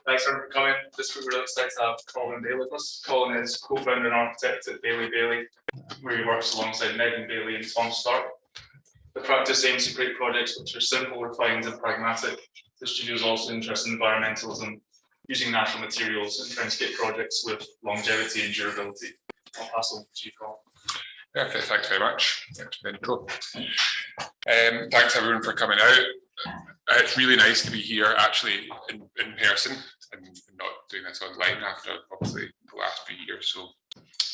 Thanks everyone for coming. This week we're really excited to have Colin Baillie with us. Colin is co-founder and architect at Baillie Baillie, where he works alongside Megan Baillie and Tom Stark. The practice aims to create projects which are simple, refined, and pragmatic. The studio is also interested in environmentalism, using natural materials, and trying to get projects with longevity and durability. I'll pass on to you, Colin. Okay, thanks very much. Thanks for the intro. Thanks everyone for coming out. It's really nice to be here actually in person and not doing this online after obviously the last few years. So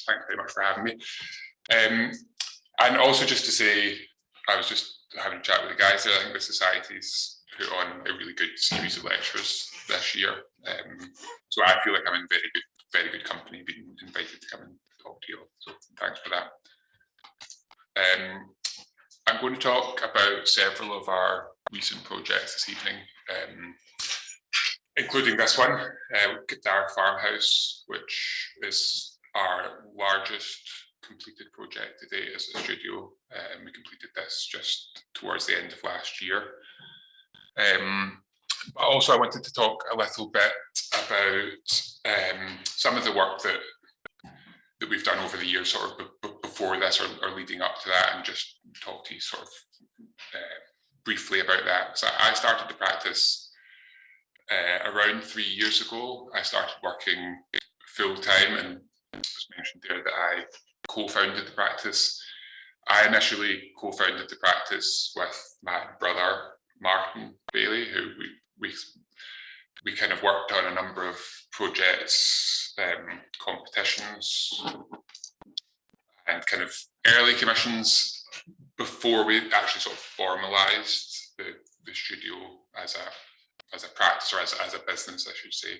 thanks very much for having me. And also just to say, I was just having a chat with the guys there. I think the Society's put on a really good series of lectures this year. So I feel like I'm in very good company being invited to come and talk to you all. So thanks for that. I'm going to talk about several of our recent projects this evening, including this one, Gadara Farmhouse, which is our largest completed project to date as a studio. We completed this just towards the end of last year. But also I wanted to talk a little bit about some of the work that we've done over the years, sort of before this or leading up to that, and just talk to you sort of briefly about that. So I started the practice around 3 years ago. I started working full-time, and it was mentioned there that I co-founded the practice. I initially co-founded the practice with my brother, Martin Baillie, who we kind of worked on a number of projects, competitions, and kind of early commissions before we actually sort of formalized the studio as a practice, or as a business, I should say.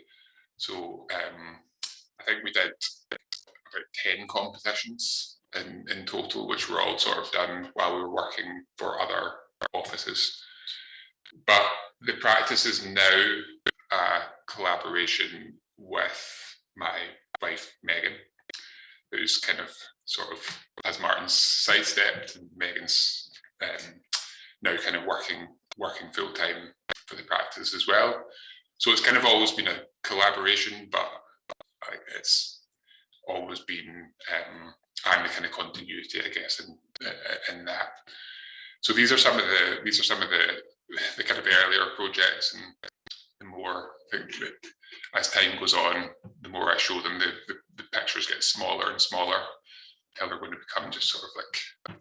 So I think we did about 10 competitions in total, which were all sort of done while we were working for other offices. But the practice is now a collaboration with my wife, Megan, who's kind of sort of, as Martin's sidestepped, and Megan's now kind of working full-time for the practice as well. So it's kind of always been a collaboration, but it's always been, I'm the kind of continuity, I guess, in that. So these are some of the kind of earlier projects, and the more I think that as time goes on, the more I show them, the pictures get smaller and smaller until they're going to become just sort of like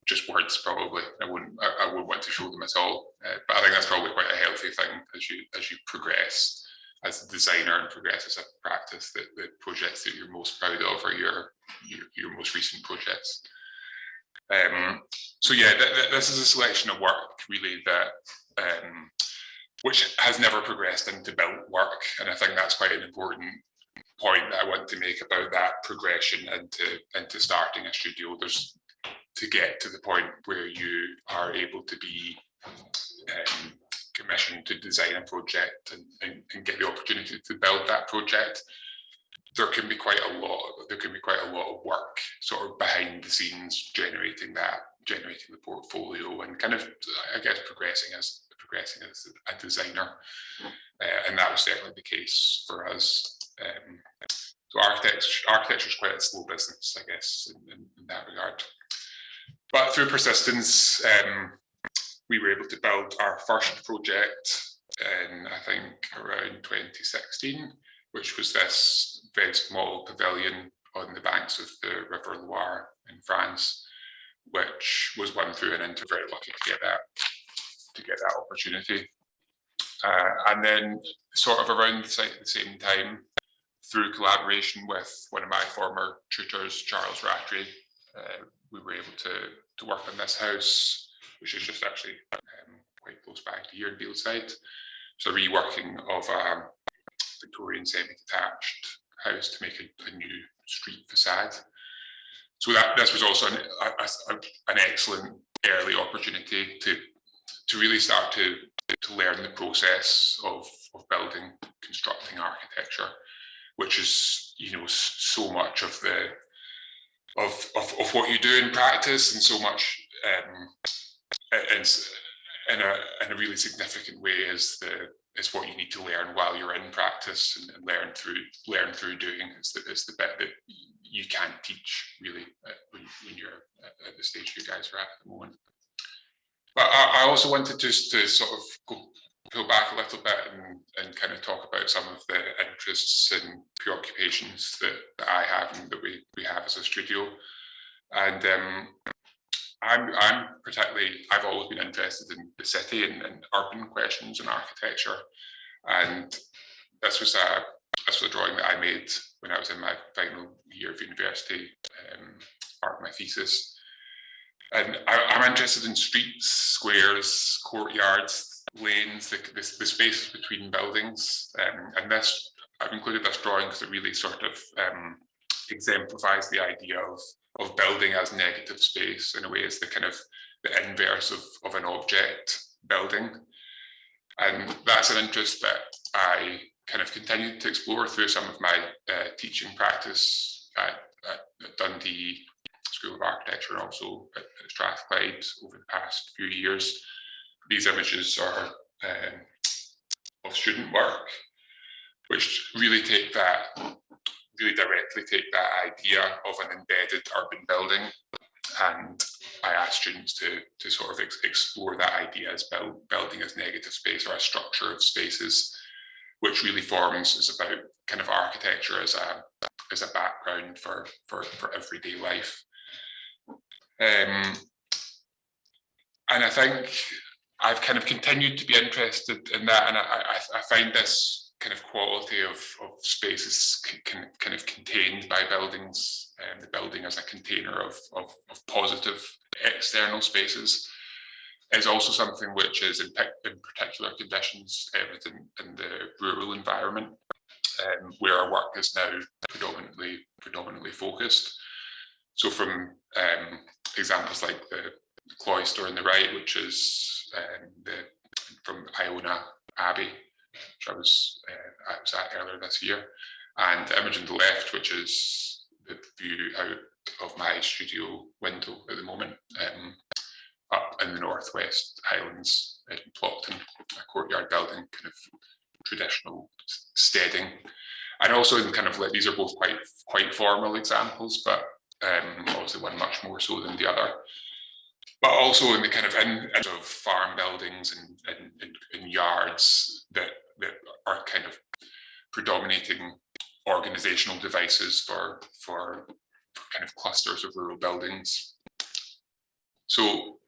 just words. Probably I wouldn't want to show them at all. But I think that's probably quite a healthy thing as you progress as a designer and progress as a practice. That the projects that you're most proud of are your most recent projects. So yeah, this is a selection of work really that which has never progressed into built work, and I think that's quite an important point that I want to make about that progression into starting a studio. There's to get to the point where you are able to be commissioned to design a project and get the opportunity to build that project. There can be quite a lot of work sort of behind the scenes generating the portfolio, and kind of, I guess, progressing as a designer, and that was certainly the case for us. So architecture is quite a slow business, I guess, in that regard. But through persistence, we were able to build our first project in, I think, around 2016, which was this very small pavilion on the banks of the River Loire in France, which was won through an interview. Very lucky to get that opportunity. And then sort of around the same time, through collaboration with one of my former tutors, Charles Rattray, we were able to work on this house, which is just actually quite close by to here in Bealside. So reworking of a Victorian semi-detached house to make a new street facade. So this was also an excellent early opportunity to really start to learn the process of building, constructing architecture, which is, you know, so much of what you do in practice, and so much in a really significant way is is what you need to learn while you're in practice, and learn through doing. It's the bit that you can't teach really when you're at the stage you guys are at the moment. But I also wanted just to sort of pull back a little bit and kind of talk about some of the interests and preoccupations that I have and that we have as a studio. And I've always been interested in the city and urban questions and architecture. And this was a drawing that I made when I was in my final year of university, part of my thesis. And I'm interested in streets, squares, courtyards, lanes, the spaces between buildings. And I've included this drawing because it really sort of exemplifies the idea of building as negative space. In a way, it's the kind of the inverse of an object, building. And that's an interest that I kind of continued to explore through some of my teaching practice at Dundee School of Architecture and also at Strathclyde over the past few years. These images are of student work, which really directly take that idea of an embedded urban building, and I ask students to sort of explore that idea as building as negative space, or a structure of spaces, which really is about kind of architecture as a background for everyday life. And I think I've kind of continued to be interested in that, and I find this kind of quality of spaces kind of contained by buildings, the building as a container of positive external spaces, is also something which is in particular conditions evident in the rural environment, where our work is now predominantly focused. So from examples like the cloister on the right, which is from Iona Abbey, which I was at earlier this year, and the image on the left, which is the view out of my studio window at the moment, up in the Northwest Highlands in Plockton, a courtyard building, kind of traditional steading. And also in kind of like, these are both quite formal examples, but obviously one much more so than the other. But also in the kind of of farm buildings and yards that are kind of predominating organizational devices for kind of clusters of rural buildings. So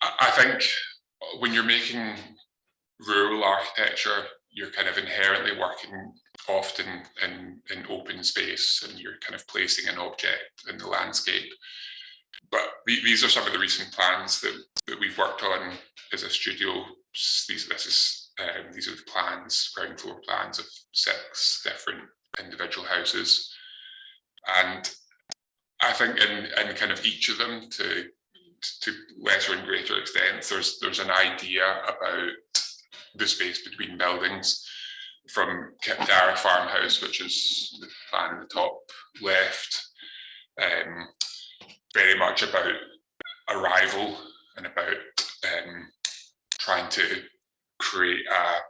I think when you're making rural architecture, you're kind of inherently working often in open space, and you're kind of placing an object in the landscape. But these are some of the recent plans that we've worked on as a studio. These are the plans, ground floor plans of 6 different individual houses. And I think in kind of each of them, to lesser and greater extent, there's an idea about the space between buildings. From Kiptara Farmhouse, which is the plan in the top left, very much about arrival and about trying to create a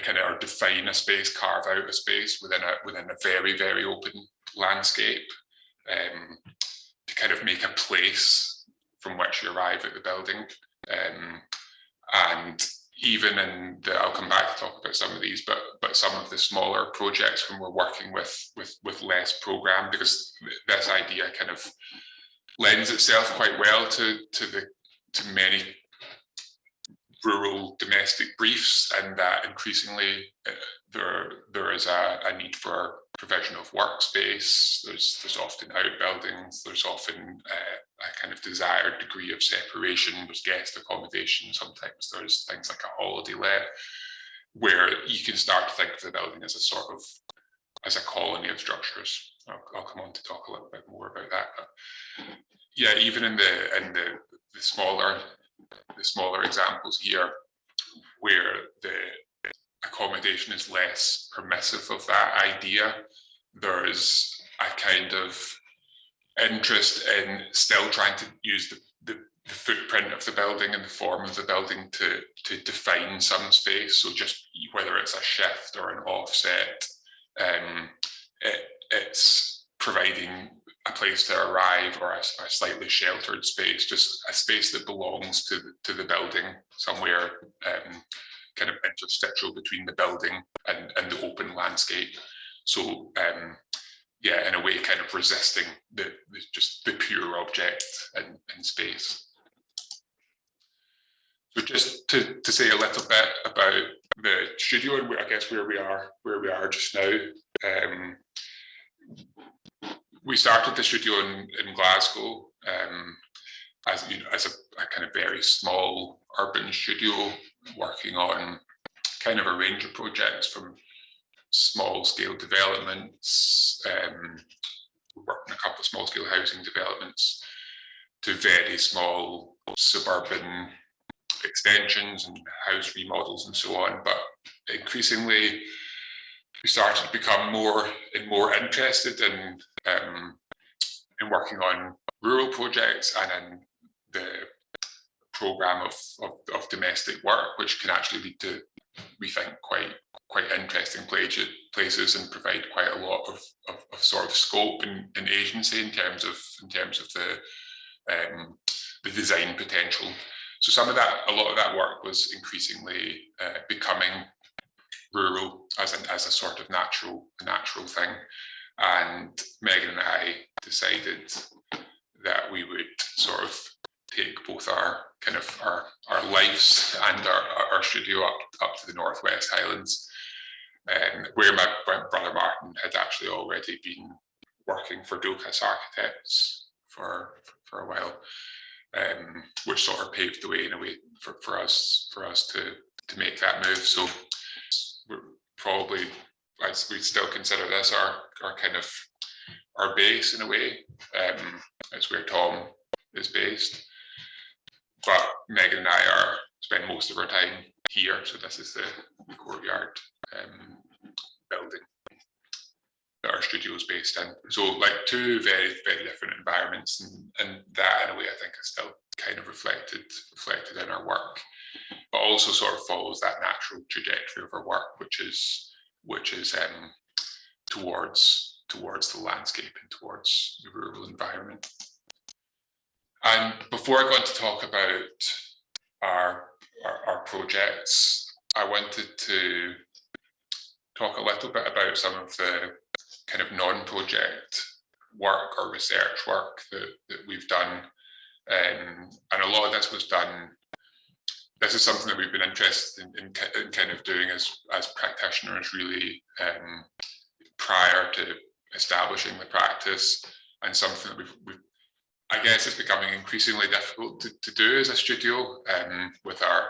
kind of, or define a space, carve out a space within a very, very open landscape, to kind of make a place from which you arrive at the building. And even in I'll come back to talk about some of these, but some of the smaller projects when we're working with less program, because this idea kind of lends itself quite well to many rural domestic briefs, and that increasingly there is a need for provision of workspace. There's often outbuildings. There's often a kind of desired degree of separation. There's guest accommodation. Sometimes there's things like a holiday let, where you can start to think of the building as a colony of structures. I'll come on to talk a little bit more about that. But yeah, even in the smaller examples here, where the accommodation is less permissive of that idea, there's a kind of interest in still trying to use the footprint of the building and the form of the building to define some space. So just whether it's a shift or an offset, it's providing a place to arrive or a slightly sheltered space, just a space that belongs to the building, somewhere kind of interstitial between the building and the open landscape. So yeah, in a way, kind of resisting just the pure object in space. So just to say a little bit about the studio and I guess where we are just now. We started the studio in Glasgow as a kind of very small urban studio, working on kind of a range of projects from small scale developments, worked on a couple of small scale housing developments, to very small suburban extensions and house remodels and so on. But increasingly, we started to become more and more interested in working on rural projects and in the program of domestic work, which can actually lead to, we think, quite interesting places and provide quite a lot of sort of scope and agency in terms of the design potential. So a lot of that work was increasingly becoming rural as a sort of natural thing. And Megan and I decided that we would sort of take both our lives and our studio up to the Northwest Highlands, where my brother Martin had actually already been working for Dulcas Architects for a while, which sort of paved the way in a way for us to make that move. So we're probably, we still consider this our kind of our base in a way. It's where Tom is based, but Megan and I spend most of our time here. So this is the courtyard building that our studio is based in. So like two very, very different environments, and that in a way I think is still kind of reflected in our work, but also sort of follows that natural trajectory of our work, which is towards the landscape and towards the rural environment. And before I go on to talk about our projects, I wanted to talk a little bit about some of the kind of non-project work or research work that we've done. And a lot of this was done, this is something that we've been interested in kind of doing as practitioners, really, prior to establishing the practice, and something that we've I guess it's becoming increasingly difficult to do as a studio, with our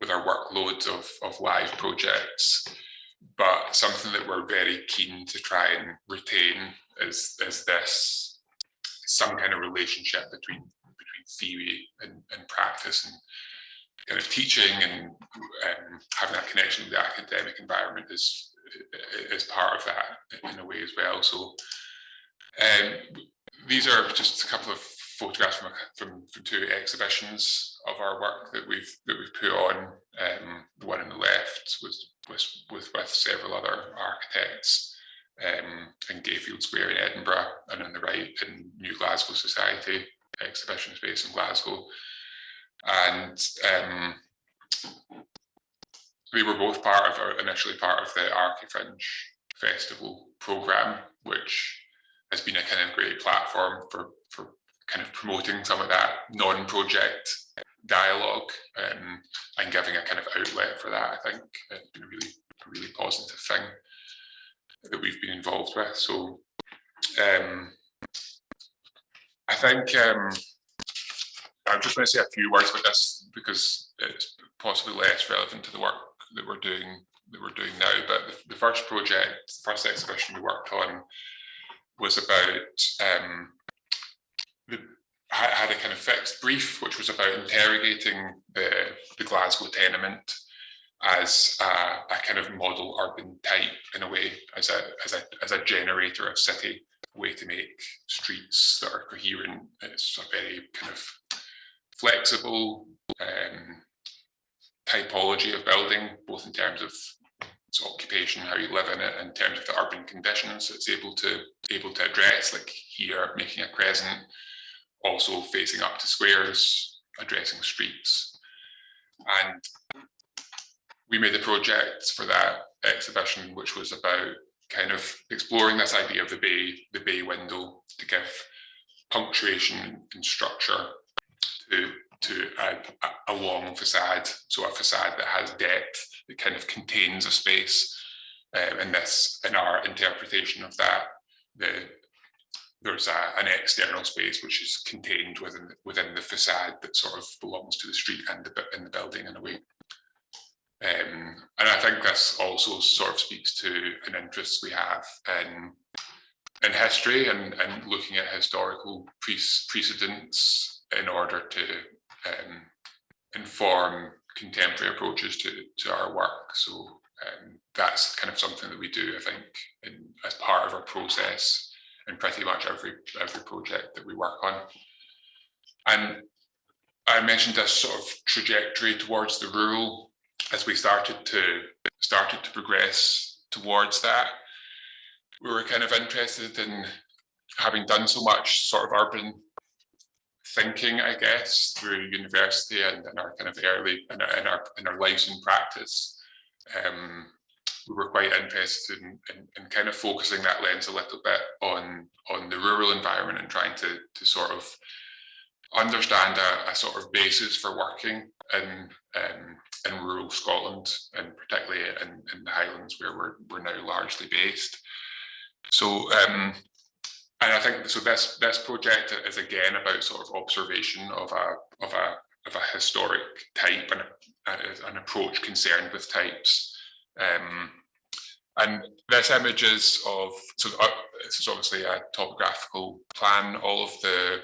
workloads of live projects. But something that we're very keen to try and retain is this some kind of relationship between theory and practice, and kind of teaching and having that connection with the academic environment is part of that in a way as well. So these are just a couple of photographs from two exhibitions of our work that we've put on. The one on the left was with several other architects in Gayfield Square in Edinburgh, and on the right in New Glasgow Society exhibition space in Glasgow. And we were both initially part of the Archifringe Festival programme, which has been a kind of great platform for kind of promoting some of that non-project dialogue, and giving a kind of outlet for that. I think it's been a really positive thing that we've been involved with. So I think I'm just going to say a few words about this because it's possibly less relevant to the work that we're doing now. But the first exhibition we worked on was about had a kind of fixed brief, which was about interrogating the Glasgow tenement as a kind of model urban type in a way, as a generator of city, a way to make streets that are coherent. It's a very kind of flexible typology of building, both in terms of its occupation, how you live in it, in terms of the urban conditions it's able to address, like here making a crescent, also facing up to squares, addressing streets. And we made a project for that exhibition, which was about kind of exploring this idea of the bay window to give punctuation and structure to a long facade, so a facade that has depth, that kind of contains a space. In our interpretation of that, there's an external space which is contained within the facade that sort of belongs to the street and the building in a way. And I think this also sort of speaks to an interest we have in history and looking at historical precedents in order to inform contemporary approaches to our work. So that's kind of something that we do, I think, as part of our process in pretty much every project that we work on. And I mentioned this sort of trajectory towards the rural as we started to progress towards that. We were kind of interested in, having done so much sort of urban thinking, I guess, through university and in our kind of early in our lives in practice. We were quite interested in kind of focusing that lens a little bit on the rural environment and trying to sort of understand a sort of basis for working in rural Scotland, and particularly in the Highlands, where we're now largely based. So and I think so. This project is again about sort of observation of a historic type and an approach concerned with types. And this image is of, so this is obviously a topographical plan. All of the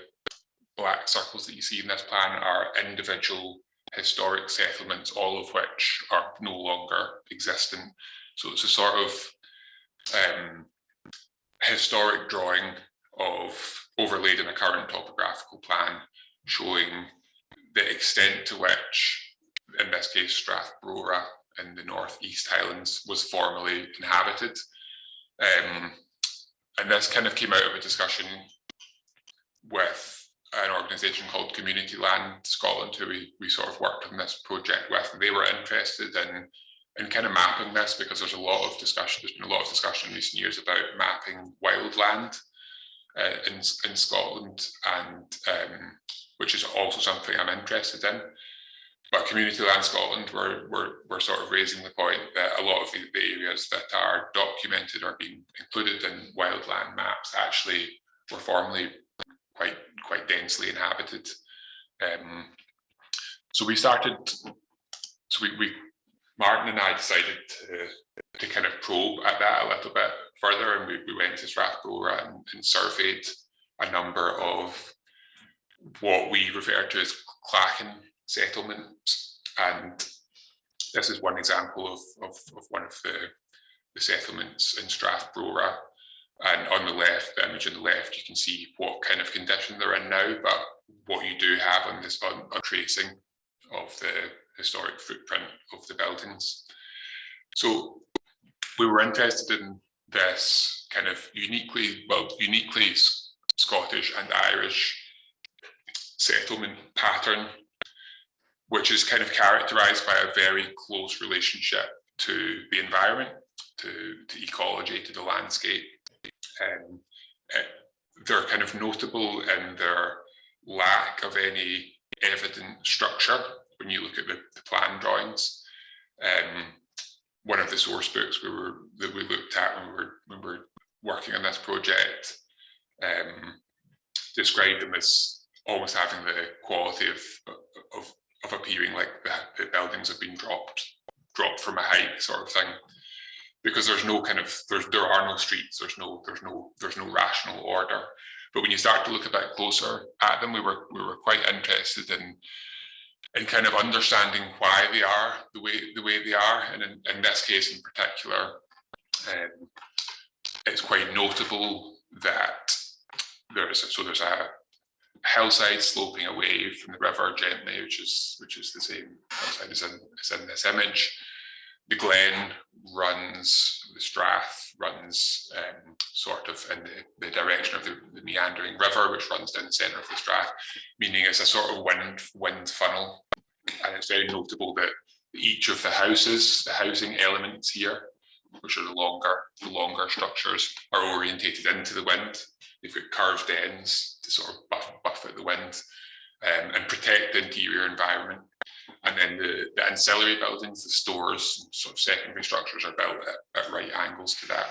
black circles that you see in this plan are individual historic settlements, all of which are no longer existent. So it's a sort of historic drawing of overlaid in a current topographical plan, showing the extent to which, in this case, Strathbrora in the Northeast Highlands was formerly inhabited. And this kind of came out of a discussion with an organisation called Community Land Scotland, who we sort of worked on this project with. And they were interested in kind of mapping this, because there's a lot of discussion. There's been a lot of discussion in recent years about mapping wildland in Scotland, and which is also something I'm interested in. But Community Land Scotland were sort of raising the point that a lot of the areas that are documented or being included in wildland maps actually were formerly quite densely inhabited. So we started. So we Martin and I decided to kind of probe at that a little bit further, and we went to Strathbrora and surveyed a number of what we refer to as clachan settlements. And this is one example of one of the settlements in Strathbrora. And on the left, the image on the left, you can see what kind of condition they're in now, but what you do have on this on tracing of the historic footprint of the buildings. So we were interested in this kind of uniquely Scottish and Irish settlement pattern, which is kind of characterized by a very close relationship to the environment, to ecology, to the landscape. They're kind of notable in their lack of any evident structure when you look at the plan drawings. One of the source books that we looked at when we were working on this project described them as almost having the quality of appearing like the buildings have been dropped from a height, sort of thing, because there's no kind of there are no streets, there's no rational order. But when you start to look a bit closer at them, we were quite interested in and kind of understanding why they are the way they are. And in this case in particular, it's quite notable that there's a hillside sloping away from the river gently, which is the same hillside as in this image. The glen runs, the strath runs sort of in the direction of the meandering river, which runs down the centre of the strath, meaning it's a sort of wind funnel. And it's very notable that each of the houses, the housing elements here, which are the longer structures, are orientated into the wind. They've got curved ends to sort of buff out the wind and protect the interior environment. And then the ancillary buildings, the stores, sort of secondary structures are built at right angles to that.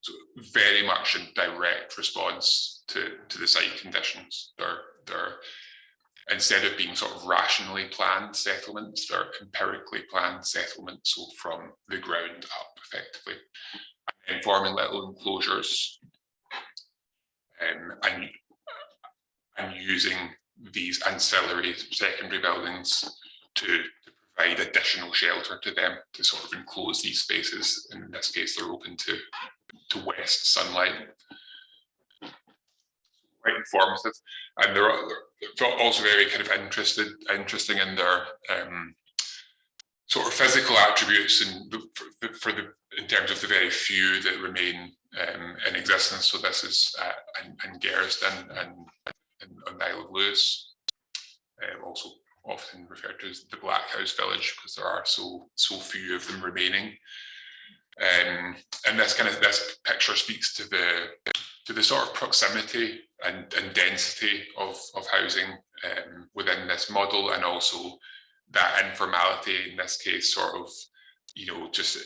So very much in direct response to the site conditions. They're instead of being sort of rationally planned settlements, they're empirically planned settlements, so from the ground up effectively. And then forming little enclosures and using these ancillary secondary buildings to provide additional shelter to them, to sort of enclose these spaces. In this case, they're open to west sunlight. Quite informative, and they're also very kind of interesting in their sort of physical attributes and in terms of the very few that remain in existence. So this is in Gersden and on the Isle of Lewis, also often referred to as the Black House Village because there are so few of them remaining. And this picture speaks to the sort of proximity and density of housing within this model, and also that informality in this case, sort of, just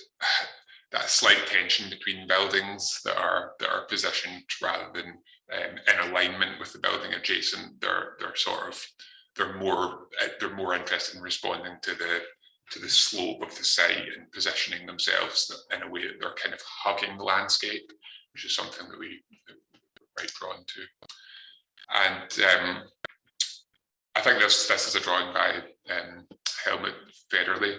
that slight tension between buildings that are positioned rather than in alignment with the building adjacent. They're more interested in responding to the slope of the site and positioning themselves in a way that they're kind of hugging the landscape, which is something that we're quite drawn to. And I think this is a drawing by Helmut Federley,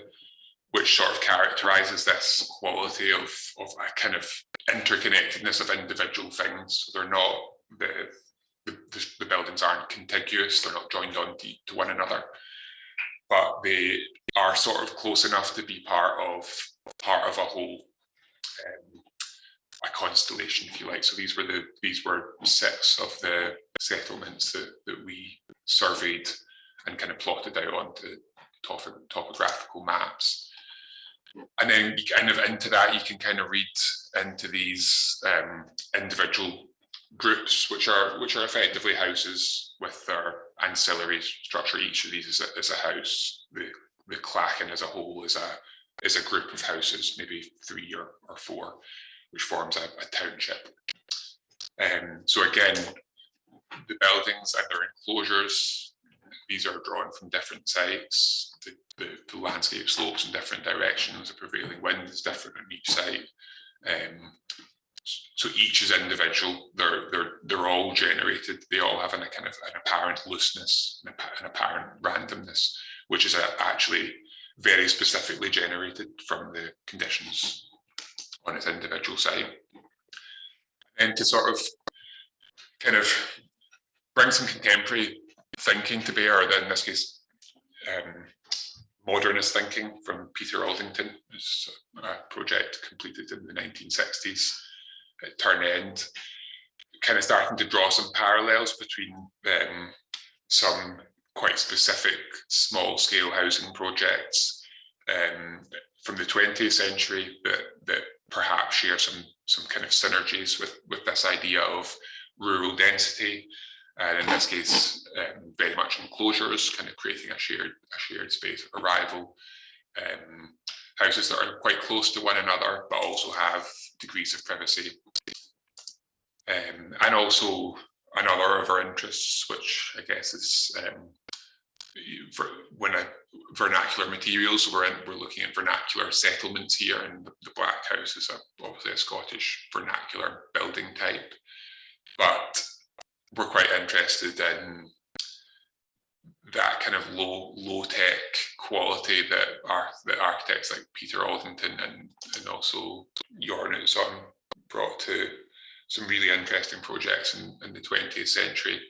which sort of characterizes this quality of a kind of interconnectedness of individual things. They're not, the buildings aren't contiguous, they're not joined on to one another, but they are sort of close enough to be part of a whole, a constellation, if you like. So these were 6 of the settlements that we surveyed and kind of plotted out onto topographical maps. And then you kind of into that, you can kind of read into these individual groups, which are effectively houses with their ancillary structure. Each of these is a house. The Clachan as a whole is a group of houses, maybe 3 or 4, which forms a township. So again, the buildings and their enclosures, these are drawn from different sites. The landscape slopes in different directions. The prevailing wind is different on each site. So each is individual. They're all generated. They all have a kind of an apparent looseness, an apparent randomness, which is actually very specifically generated from the conditions on its individual site. And to sort of kind of bring some contemporary thinking to bear, or in this case, modernist thinking from Peter Aldington. It's a project completed in the 1960s at Turn End, kind of starting to draw some parallels between some quite specific small-scale housing projects from the 20th century that perhaps share some kind of synergies with this idea of rural density, and in this case, very much enclosures, kind of creating a shared space of arrival. Houses that are quite close to one another, but also have degrees of privacy. And also another of our interests, which I guess is vernacular materials. So we're looking at vernacular settlements here, and the Black House is obviously a Scottish vernacular building type. But we're quite interested in that kind of low tech quality that architects like Peter Aldington and also Jorn Utzon brought to some really interesting projects in the 20th century,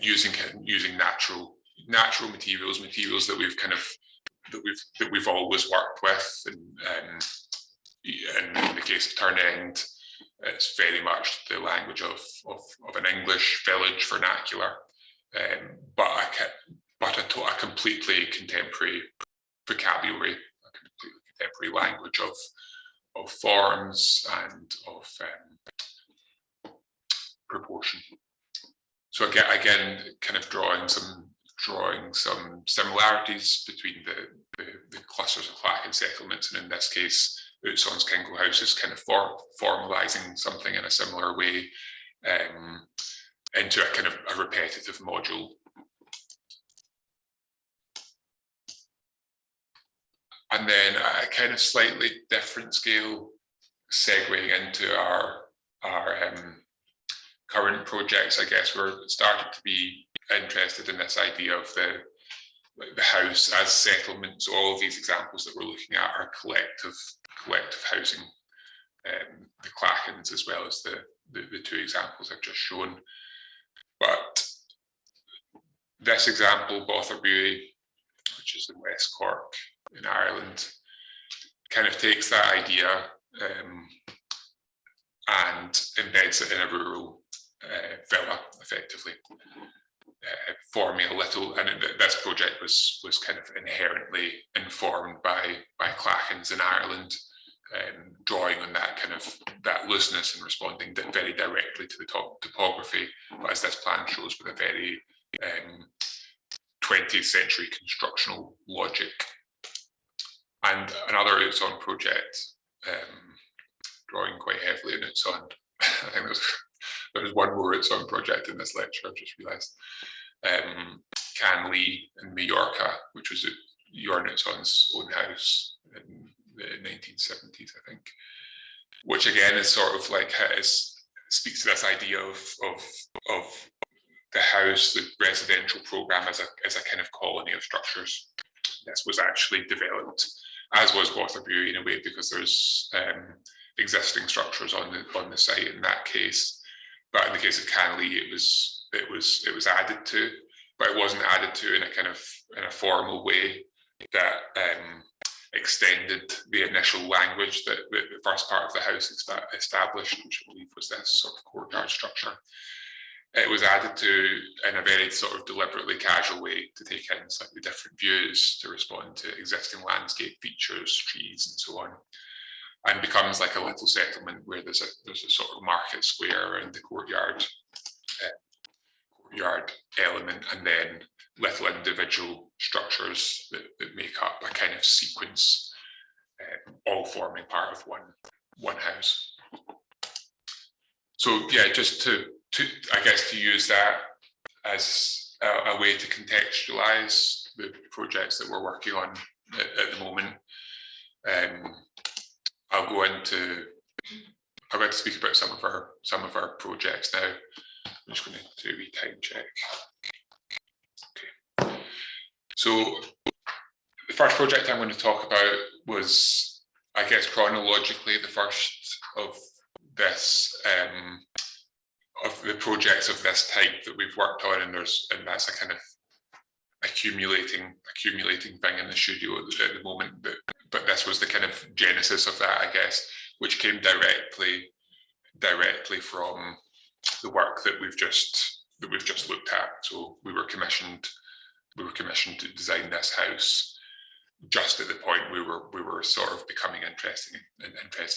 using natural materials that we've kind of that we've always worked with, and in the case of Turnend, it's very much the language of an English village vernacular, but a completely contemporary vocabulary, a completely contemporary language of forms and of proportion. So again, kind of drawing some similarities between the clusters of Clachan settlements, and in this case, Utzon's Kingle House is kind of formalising something in a similar way into a kind of a repetitive module. And then a kind of slightly different scale, segueing into our current projects, I guess we're starting to be interested in this idea of the house as settlement. So all of these examples that we're looking at are collective housing, the Clachans as well as the two examples I've just shown. But this example, Botherbury, which is in West Cork in Ireland, kind of takes that idea and embeds it in a rural villa, effectively, forming a little. And this project was kind of inherently informed by Clachans in Ireland, drawing on that kind of that looseness and responding very directly to the topography, but as this plan shows, with a very 20th century constructional logic. And another Utzon project, drawing quite heavily in Utzon. I think there's one more Utzon project in this lecture, I've just realised. Canley in Majorca, which was Jorn Utzon's own house in the 1970s, I think. Which again is sort of like speaks to this idea of the house, the residential programme as a kind of colony of structures. This was actually developed, as was Botherbury in a way, because there's existing structures on the site in that case. But in the case of Canley, it was added to, but it wasn't added to in a formal way that extended the initial language that the first part of the house established, which I believe was this sort of courtyard structure. It was added to in a very sort of deliberately casual way to take in slightly different views, to respond to existing landscape features, trees, and so on, and becomes like a little settlement where there's a sort of market square around the courtyard element, and then little individual structures that make up a kind of sequence, all forming part of one house. So yeah, just to I guess to use that as a way to contextualize the projects that we're working on at the moment. I'm going to speak about some of our projects now. I'm just going to do a wee time check. Okay. So the first project I'm going to talk about was, I guess, chronologically the first of this of the projects of this type that we've worked on, and that's a kind of accumulating thing in the studio at the moment. But this was the kind of genesis of that, I guess, which came directly from the work that we've just looked at. So we were commissioned to design this house just at the point we were sort of becoming interested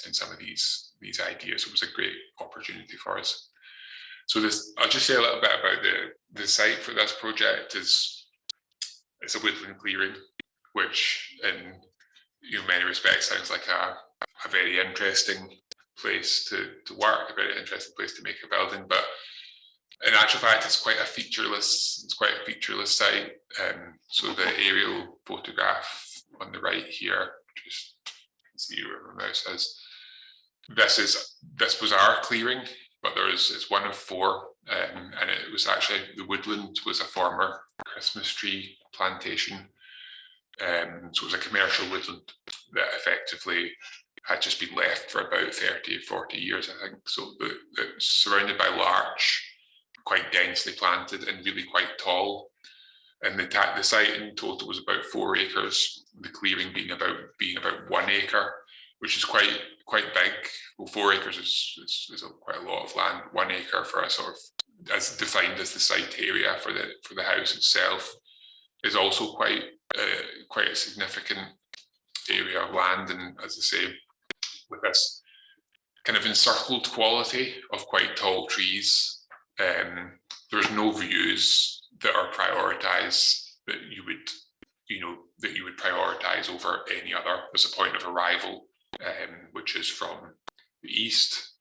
in some of these ideas. It was a great opportunity for us. So I'll just say a little bit about the site for this project. It's a woodland clearing, which in many respects sounds like a very interesting place to work, a very interesting place to make a building. But in actual fact, it's quite a featureless site. So the aerial photograph on the right here, just see where my mouse is. This was our clearing, but it's one of four and it was actually, the woodland was a former Christmas tree plantation. So it was a commercial woodland that effectively had just been left for about 30 or 40 years, I think. So it was surrounded by larch, quite densely planted and really quite tall. And the site in total was about 4 acres, the clearing being about 1 acre, which is quite big. Well, 4 acres is quite a lot of land. 1 acre for a sort of, as defined as the site area for the house itself, is also quite a significant area of land. And as I say, with this kind of encircled quality of quite tall trees, there's no views that are prioritised that you would prioritise over any other. There's a point of arrival, which is from the east,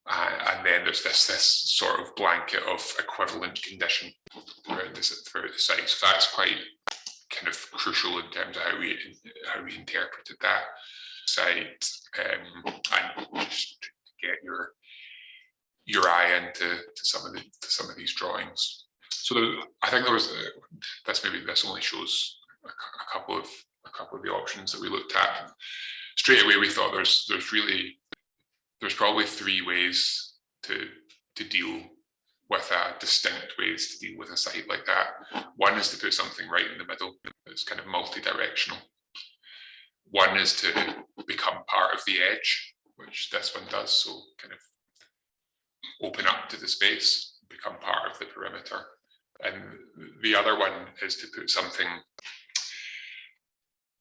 and then there's this sort of blanket of equivalent condition throughout the site. So that's quite kind of crucial in terms of how we interpreted that site, and just to get your eye into some of these drawings. So I think there was this only shows a couple of the options that we looked at. Straight away we thought there's probably 3 ways to deal with distinct ways to deal with a site like that. One is to put something right in the middle that's kind of multi-directional. One is to become part of the edge, which this one does, so kind of open up to the space, become part of the perimeter. And the other one is to put something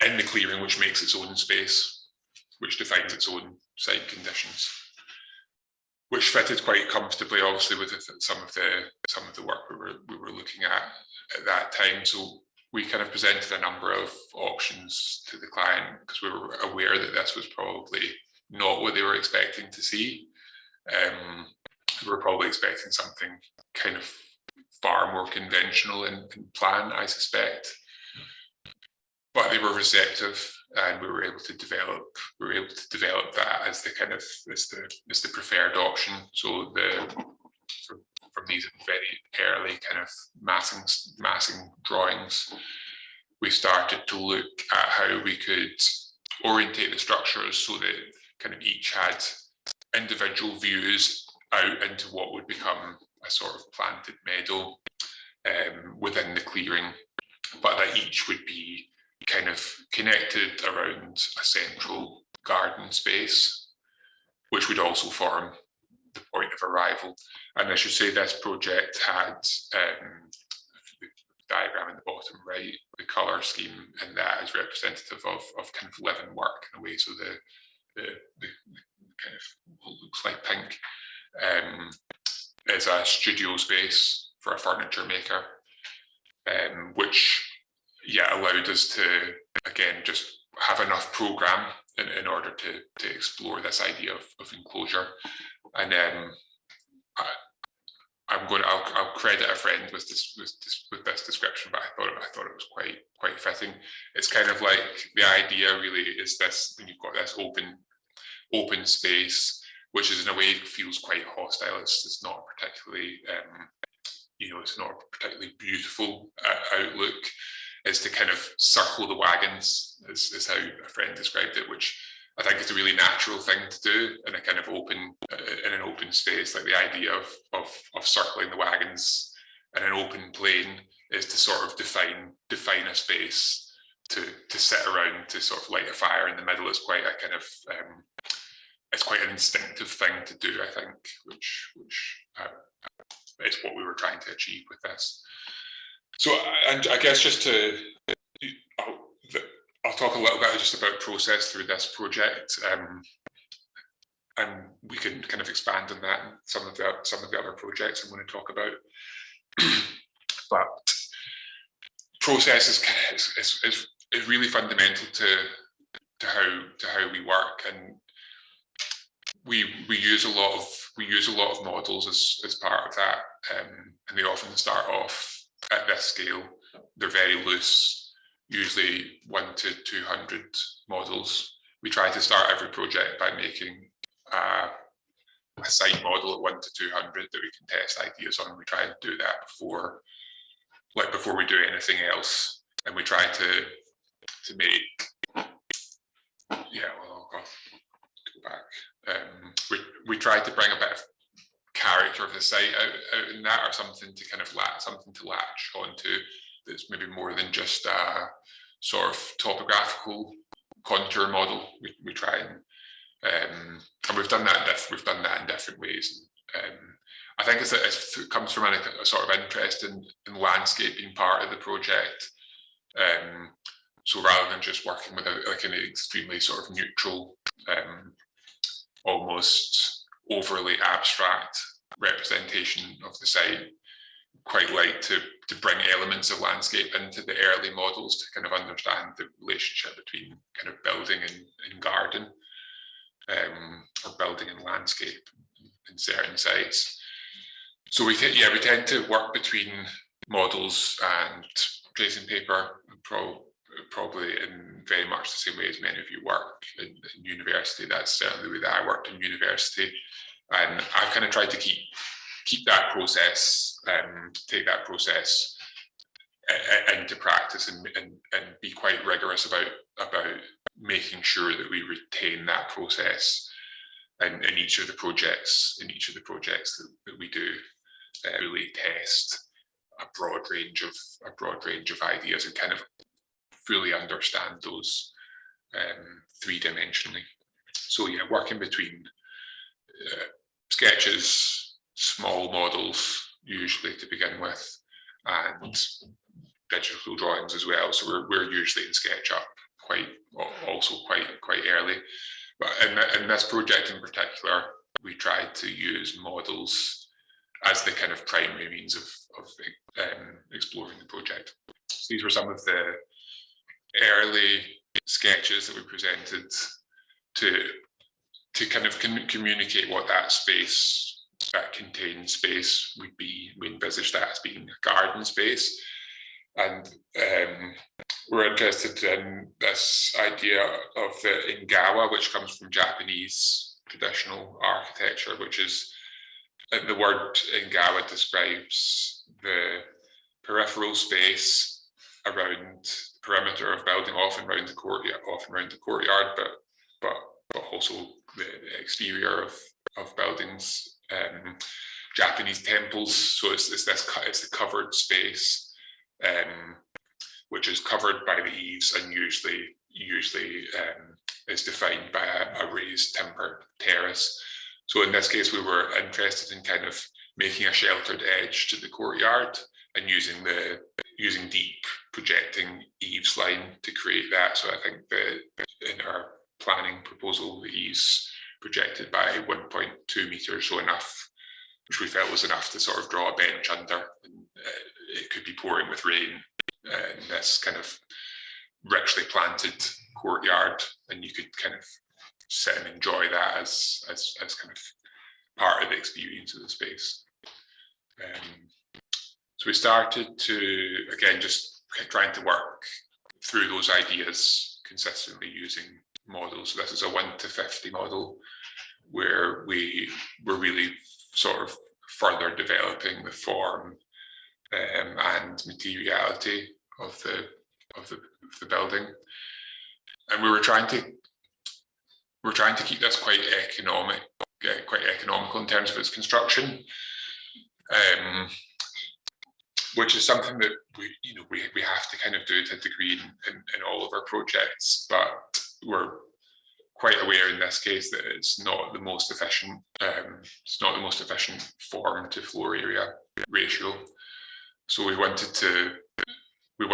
in the clearing which makes its own space, which defines its own site conditions, which fitted quite comfortably, obviously, with some of the work we were looking at that time. So we kind of presented a number of options to the client because we were aware that this was probably not what they were expecting to see. We were probably expecting something kind of far more conventional in plan, I suspect. But they were receptive, and we were able to develop that as the kind of as the preferred option. So from these very early kind of massing drawings, we started to look at how we could orientate the structures so that kind of each had individual views out into what would become a sort of planted meadow within the clearing, but that each would be kind of connected around a central garden space, which would also form the point of arrival. And I should say this project had the diagram in the bottom right, the colour scheme, and that is representative of kind of living work in a way. So the kind of what looks like pink is a studio space for a furniture maker, which allowed us to again just have enough programme in order to explore this idea of enclosure. And I'll credit a friend with this description, but I thought it was quite fitting. It's kind of like the idea really is this: when you've got this open space, which is in a way feels quite hostile. It's not particularly it's not a particularly beautiful outlook. Is to kind of circle the wagons, is how a friend described it, which I think is a really natural thing to do in a kind of in an open space. Like the idea of circling the wagons in an open plain is to sort of define a space to sit around, to sort of light a fire in the middle. Is quite a kind of it's quite an instinctive thing to do, I think, which is what we were trying to achieve with this. So, and I guess just I'll talk a little bit just about process through this project, and we can kind of expand on that and some of the other projects I'm going to talk about. But process is really fundamental to how we work, and we use a lot of models as part of that, and they often start off at this scale. They're very loose, usually 1 to 200 models. We try to start every project by making a site model at 1 to 200 that we can test ideas on. We try and do that before we do anything else, and we try to make, yeah, well, I'll go back. We try to bring a bit of character of the site out in that, or something to kind of latch onto that's maybe more than just a sort of topographical contour model. We try and we've done that in different ways. I think it comes from a sort of interest in landscape being part of the project. So rather than just working with an extremely sort of neutral, almost overly abstract representation of the site, quite like to bring elements of landscape into the early models to kind of understand the relationship between kind of building and garden, or building and landscape in certain sites. So we tend to work between models and tracing paper, probably in very much the same way as many of you work in university. That's certainly the way that I worked in university, and I've kind of tried to keep that process, take that process into practice, and be quite rigorous about making sure that we retain that process in each of the projects that we do. Really test a broad range of ideas and kind of fully understand those three-dimensionally. So yeah, working between sketches, small models usually to begin with, and digital drawings as well. So we're usually in SketchUp quite early. But in this project in particular, we tried to use models as the kind of primary means of exploring the project. So these were some of the early sketches that we presented to kind of communicate what that space, that contained space would be. We envisaged that as being a garden space. And we're interested in this idea of the Ingawa, which comes from Japanese traditional architecture, which is, the word Ingawa describes the peripheral space around the perimeter of building, often around the courtyard, but also the exterior of buildings. Japanese temples, so it's the covered space, which is covered by the eaves, and usually is defined by a raised timber terrace. So in this case, we were interested in kind of making a sheltered edge to the courtyard and using deep projecting eaves line to create that. So I think in our planning proposal, the eaves projected by 1.2 meters, so enough, which we felt was enough to sort of draw a bench under. And, it could be pouring with rain in this kind of richly planted courtyard, and you could kind of sit and enjoy that as kind of part of the experience of the space. So we started to, again, just trying to work through those ideas consistently using models. So this is a 1 to 50 model where we were really sort of further developing the form and materiality of the building, and we were trying to keep this quite economical in terms of its construction, which is something that we have to kind of do to a degree in all of our projects, but we're quite aware in this case that it's not the most efficient. It's not the most efficient form to floor area ratio. So we wanted to, in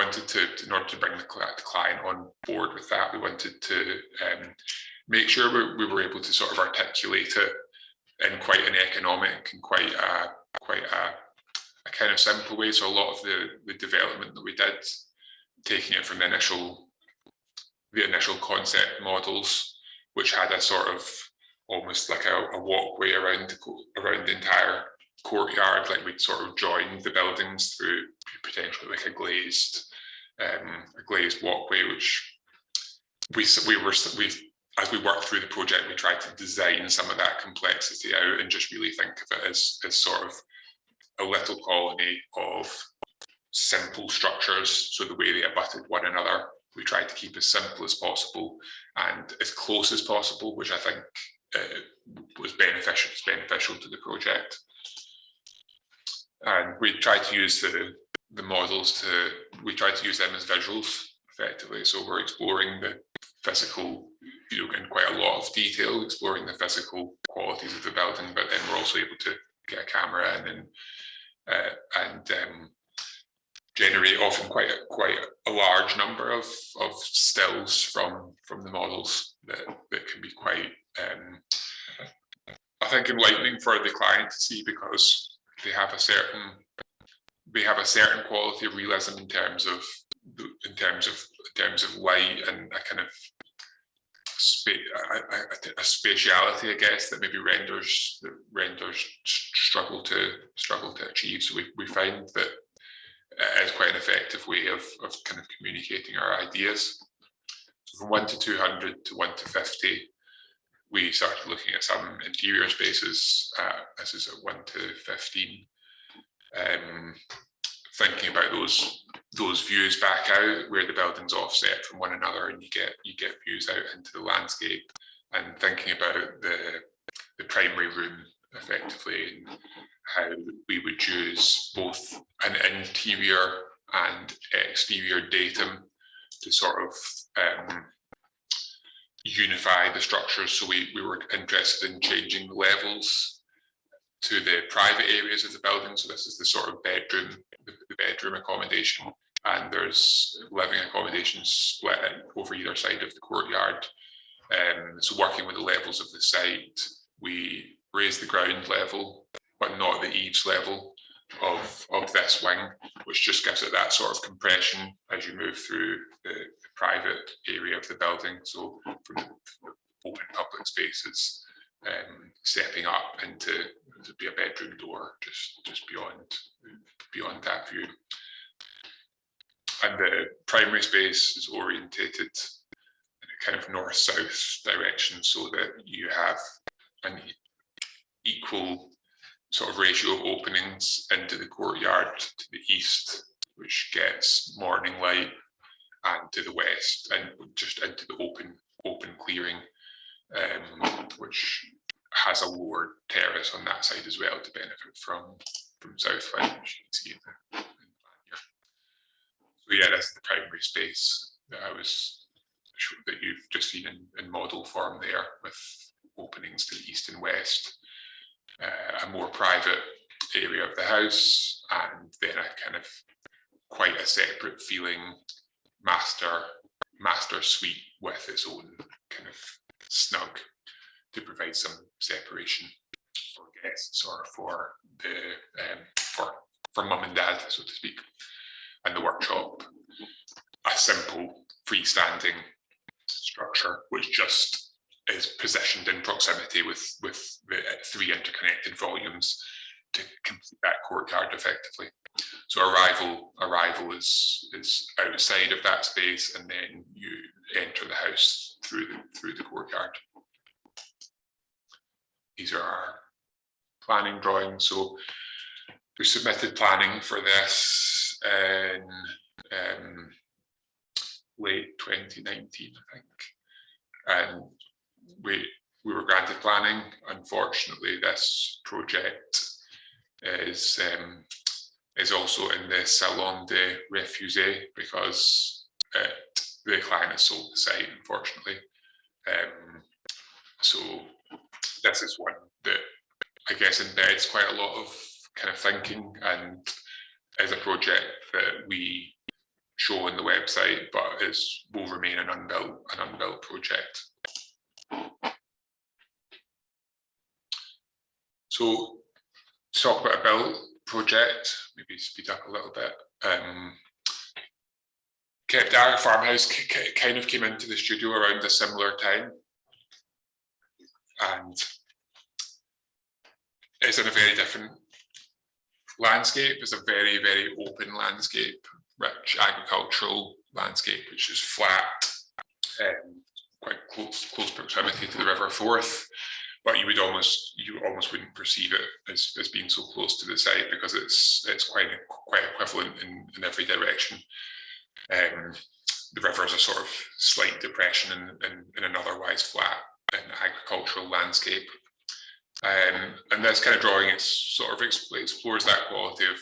order to bring the client on board with that, we wanted to make sure we were able to sort of articulate it in quite an economic and quite a kind of simple way. So a lot of the development that we did, taking it from the initial concept models, which had a sort of almost like a walkway around the entire courtyard, like we'd sort of joined the buildings through potentially like a glazed walkway, which we as we work through the project, we try to design some of that complexity out and just really think of it as sort of a little colony of simple structures. So the way they abutted one another, we tried to keep as simple as possible and as close as possible, which I think was beneficial to the project. And we tried to use the models we tried to use them as visuals effectively. So we're exploring the physical, in quite a lot of detail, exploring the physical qualities of the building, but then we're also able to get a camera in and generate often quite a large number of stills from the models that can be quite, I think, enlightening for the client to see, because they have a certain quality of realism in terms of light and a kind of a spatiality, I guess, that maybe renders struggle to achieve. So we find that it is quite an effective way of kind of communicating our ideas. So from 1 to 200 to 1 to 50, we started looking at some interior spaces. This is at 1 to 15. Thinking about those views back out where the building's offset from one another, and you get views out into the landscape, and thinking about the primary room effectively, and how we would use both an interior and exterior datum to sort of unify the structures. So we were interested in changing the levels to the private areas of the building. So this is the sort of bedroom, the bedroom accommodation, and there's living accommodations split over either side of the courtyard. So working with the levels of the site, we raised the ground level, but not the eaves level of this wing, which just gives it that sort of compression as you move through the private area of the building. So from the open public spaces, stepping up into to be a bedroom door just beyond that view. And the primary space is orientated in a kind of north-south direction, so that you have an equal sort of ratio of openings into the courtyard to the east, which gets morning light, and to the west, and just into the open clearing, which has a lower terrace on that side as well to benefit from south light, which you can see in the plan here. So yeah, that's the primary space that you've just seen in model form there, with openings to the east and west, a more private area of the house, and then a kind of quite a separate feeling master suite with its own kind of snug, to provide some separation for guests or for for mum and dad, so to speak. And the workshop, a simple freestanding structure which just is positioned in proximity with the 3 interconnected volumes to complete that courtyard effectively. So arrival is outside of that space, and then you enter the house through the courtyard. These are our planning drawings. So we submitted planning for this in late 2019, I think, and we were granted planning. Unfortunately, this project is also in the Salon des Refusés, because the client has sold the site, unfortunately. So this is one that I guess embeds quite a lot of kind of thinking, and is a project that we show on the website, but will remain an unbuilt project. So to talk about a built project, maybe speed up a little bit. Dara Farmhouse kind of came into the studio around a similar time, and it's in a very different landscape. It's a very, very open landscape, rich agricultural landscape, which is flat, quite close proximity to the River Forth, but you almost wouldn't perceive it as being so close to the site because it's quite equivalent in every direction. The river is a sort of slight depression in an otherwise flat and agricultural landscape. And this kind of drawing, it sort of explores that quality of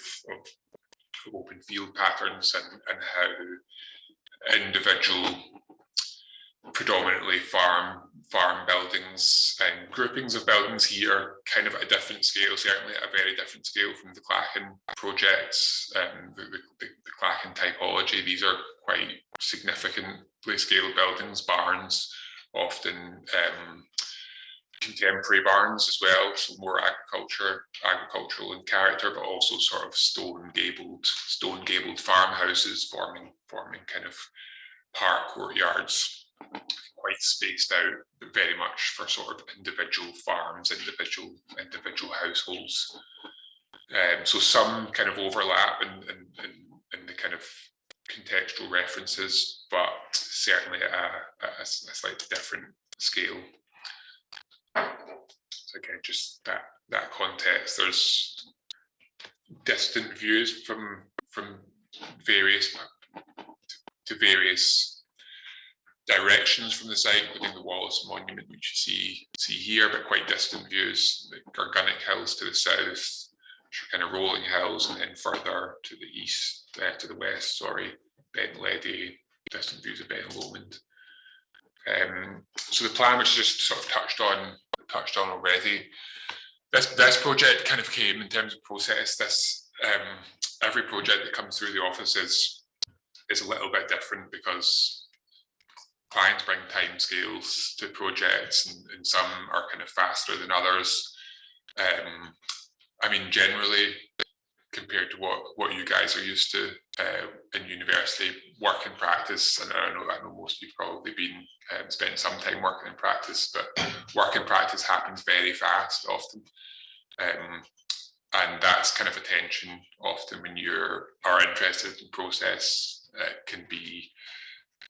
open field patterns and how individual, predominantly farm buildings and groupings of buildings here are kind of at a different scale, certainly at a very different scale from the Clachan projects, the Clachan typology. These are quite significantly scaled buildings, barns, often contemporary barns as well, so more agricultural in character, but also sort of stone gabled farmhouses forming kind of park courtyards, quite spaced out, but very much for sort of individual farms, individual households. So some kind of overlap in the kind of contextual references, but certainly at a slightly different scale. So again, just that context. There's distant views from various directions from the site, including the Wallace Monument, which you see here, but quite distant views. The Gargunnock Hills to the south, which are kind of rolling hills, and then further to the east, to the west, Ben Ledi, distant views of Ben Lomond. So the plan, which is just sort of touched on already, this project kind of came in terms of process. Every project that comes through the office is a little bit different because clients bring time scales to projects, and some are kind of faster than others. I mean, generally, compared to what you guys are used to in university, work in practice, and I know most of you've probably spent some time working in practice, but work in practice happens very fast often. And that's kind of a tension often when you are interested in process. It can be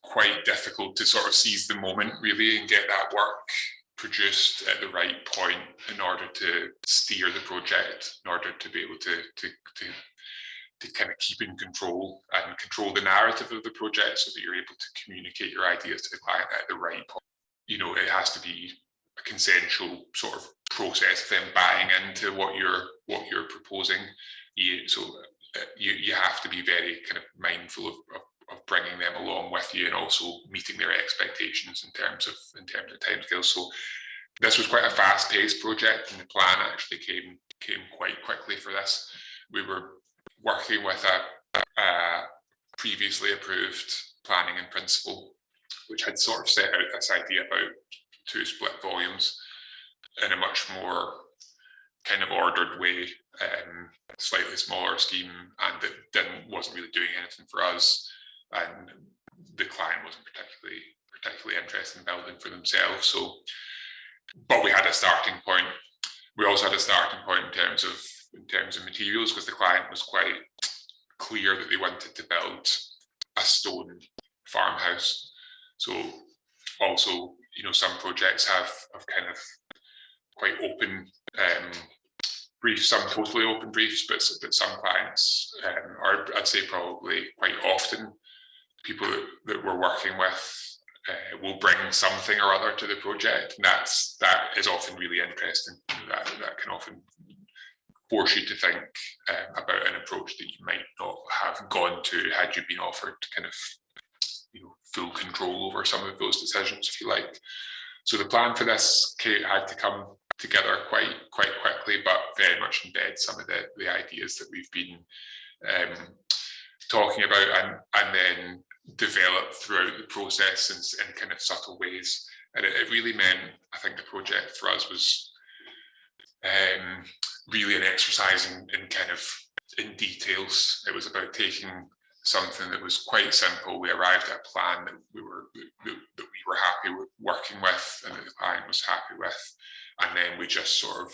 quite difficult to sort of seize the moment really and get that work produced at the right point in order to steer the project, in order to be able to kind of keep in control and control the narrative of the project so that you're able to communicate your ideas to the client at the right point. You know, it has to be a consensual sort of process of them buying into what you're proposing. You have to be very kind of mindful of bringing them along with you and also meeting their expectations in terms of timescales. So this was quite a fast-paced project, and the plan actually came quite quickly for this. We were working with a previously approved planning in principle, which had sort of set out this idea about 2 split volumes in a much more kind of ordered way, slightly smaller scheme, and it wasn't really doing anything for us, and the client wasn't particularly interested in building for themselves. So, but we had a starting point. We also had a starting point in terms of materials, because the client was quite clear that they wanted to build a stone farmhouse. So also, you know, some projects have kind of quite open briefs, some totally open briefs, but some clients are, I'd say probably quite often, people that we're working with will bring something or other to the project, and that is often really interesting. That can often force you to think about an approach that you might not have gone to had you been offered kind of, you know, full control over some of those decisions, if you like. So the plan for this had to come together quite quickly, but very much embed some of the ideas that we've been talking about, and then develop throughout the process in kind of subtle ways. And it really meant, I think the project for us was really an exercise in details. It was about taking something that was quite simple. We arrived at a plan that we were happy with working with, and that the client was happy with, and then we just sort of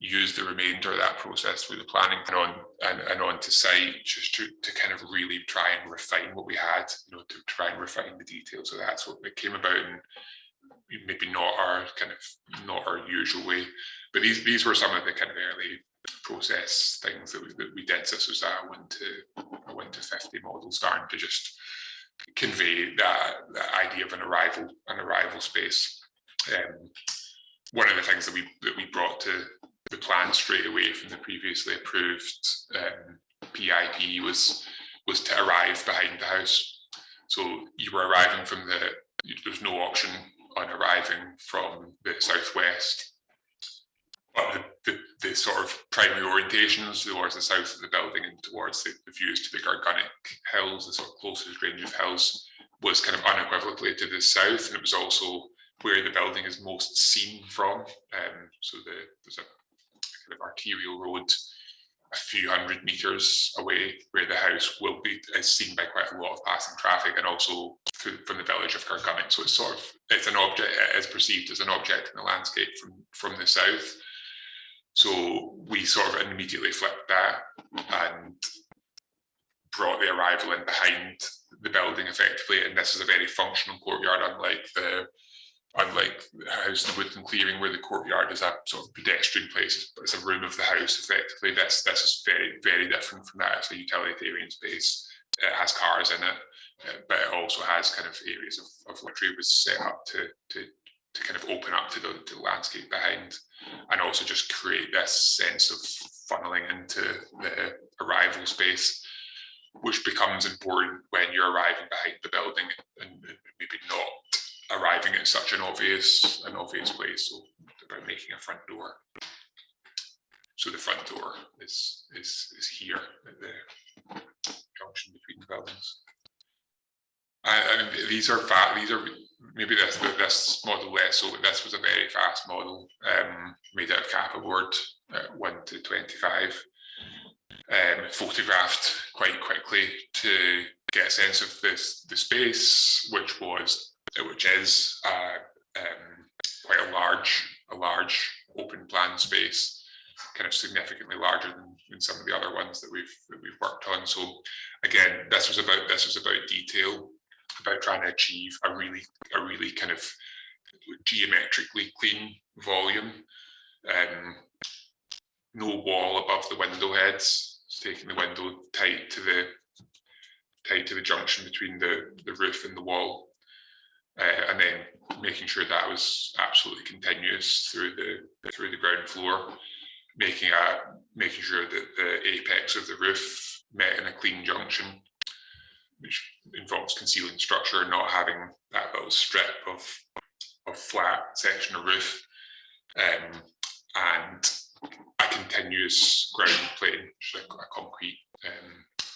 used the remainder of that process through the planning and on to site, just to kind of really try and refine what we had, you know, to try and refine the details of that. So it came about maybe not our usual way. But these were some of the kind of early process things that we did. So this was a 1 to 50 model, starting to just convey that idea of an arrival space. One of the things that we brought to the plan straight away from the previously approved PIP was to arrive behind the house. So you were arriving from there's no option on arriving from the southwest, but the sort of primary orientations towards the south of the building and towards the views to the Gargunnick Hills, the sort of closest range of hills, was kind of unequivocally to the south, and it was also where the building is most seen from. So there's a kind of arterial road a few hundred meters away where the house is seen by quite a lot of passing traffic, and also from the village of Gargunnick. So it's an object, it is perceived as an object in the landscape from the south. So we sort of immediately flipped that and brought the arrival in behind the building effectively, and this is a very functional courtyard, unlike the house in the Woodland Clearing, where the courtyard is a sort of pedestrian place, but it's a room of the house effectively. This is very, very different from that. It's a utilitarian space. It has cars in it, but it also has kind of areas of luxury. Was set up to kind of open up to the landscape behind, and also just create this sense of funneling into the arrival space, which becomes important when you're arriving behind the building and maybe not arriving at such an obvious place. So about making a front door. So the front door is here at the junction between the buildings. And these are maybe this model less so, but this was a very fast model, made out of Kappa board at 1 to 25, photographed quite quickly to get a sense of the space, which is quite a large open plan space, kind of significantly larger than some of the other ones that we've worked on. So again, this was about detail, about trying to achieve a really kind of geometrically clean volume. No wall above the window heads, taking the window tight to the junction between the roof and the wall, and then making sure that was absolutely continuous through the ground floor, making sure that the apex of the roof met in a clean junction, which involves concealing structure, not having that little strip of flat section of roof, and a continuous ground plane, which is a concrete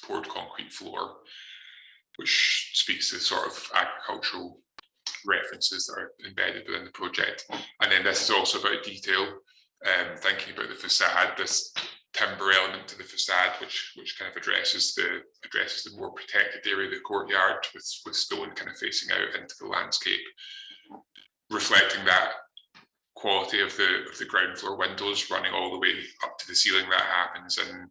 poured concrete floor, which speaks to the sort of agricultural references that are embedded within the project. And then this is also about detail, thinking about the facade, this timber element to the facade, which kind of addresses the more protected area of the courtyard, with stone kind of facing out into the landscape, reflecting that quality of the ground floor windows running all the way up to the ceiling. That happens in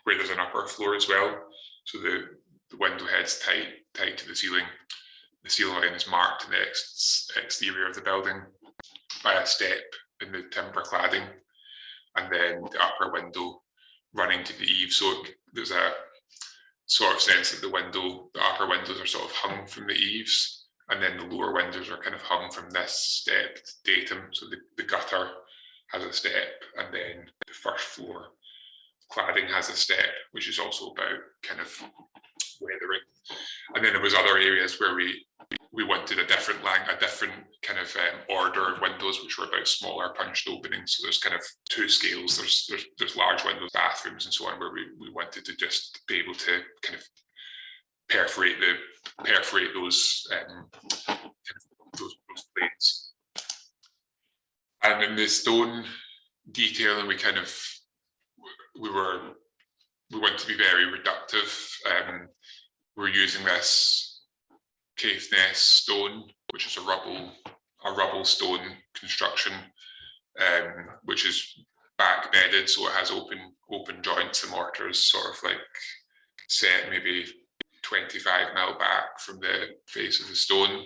where there's an upper floor as well. So the window head's tight to the ceiling. The ceiling line is marked in the exterior of the building by a step in the timber cladding, and then the upper window running to the eave. So there's a sort of sense that the upper windows are sort of hung from the eaves, and then the lower windows are kind of hung from this stepped datum. So the gutter has a step, and then the first floor cladding has a step, which is also about kind of weathering. And then there was other areas where we wanted a different kind of order of windows, which were about smaller punched openings. So there's kind of two scales. There's large windows, bathrooms, and so on, where we wanted to just be able to kind of perforate those planes. And in the stone detailing, we want to be very reductive. We're using this Caithness stone, which is a rubble stone construction, which is back bedded, so it has open joints. The mortar is sort of like set maybe 25 mil back from the face of the stone.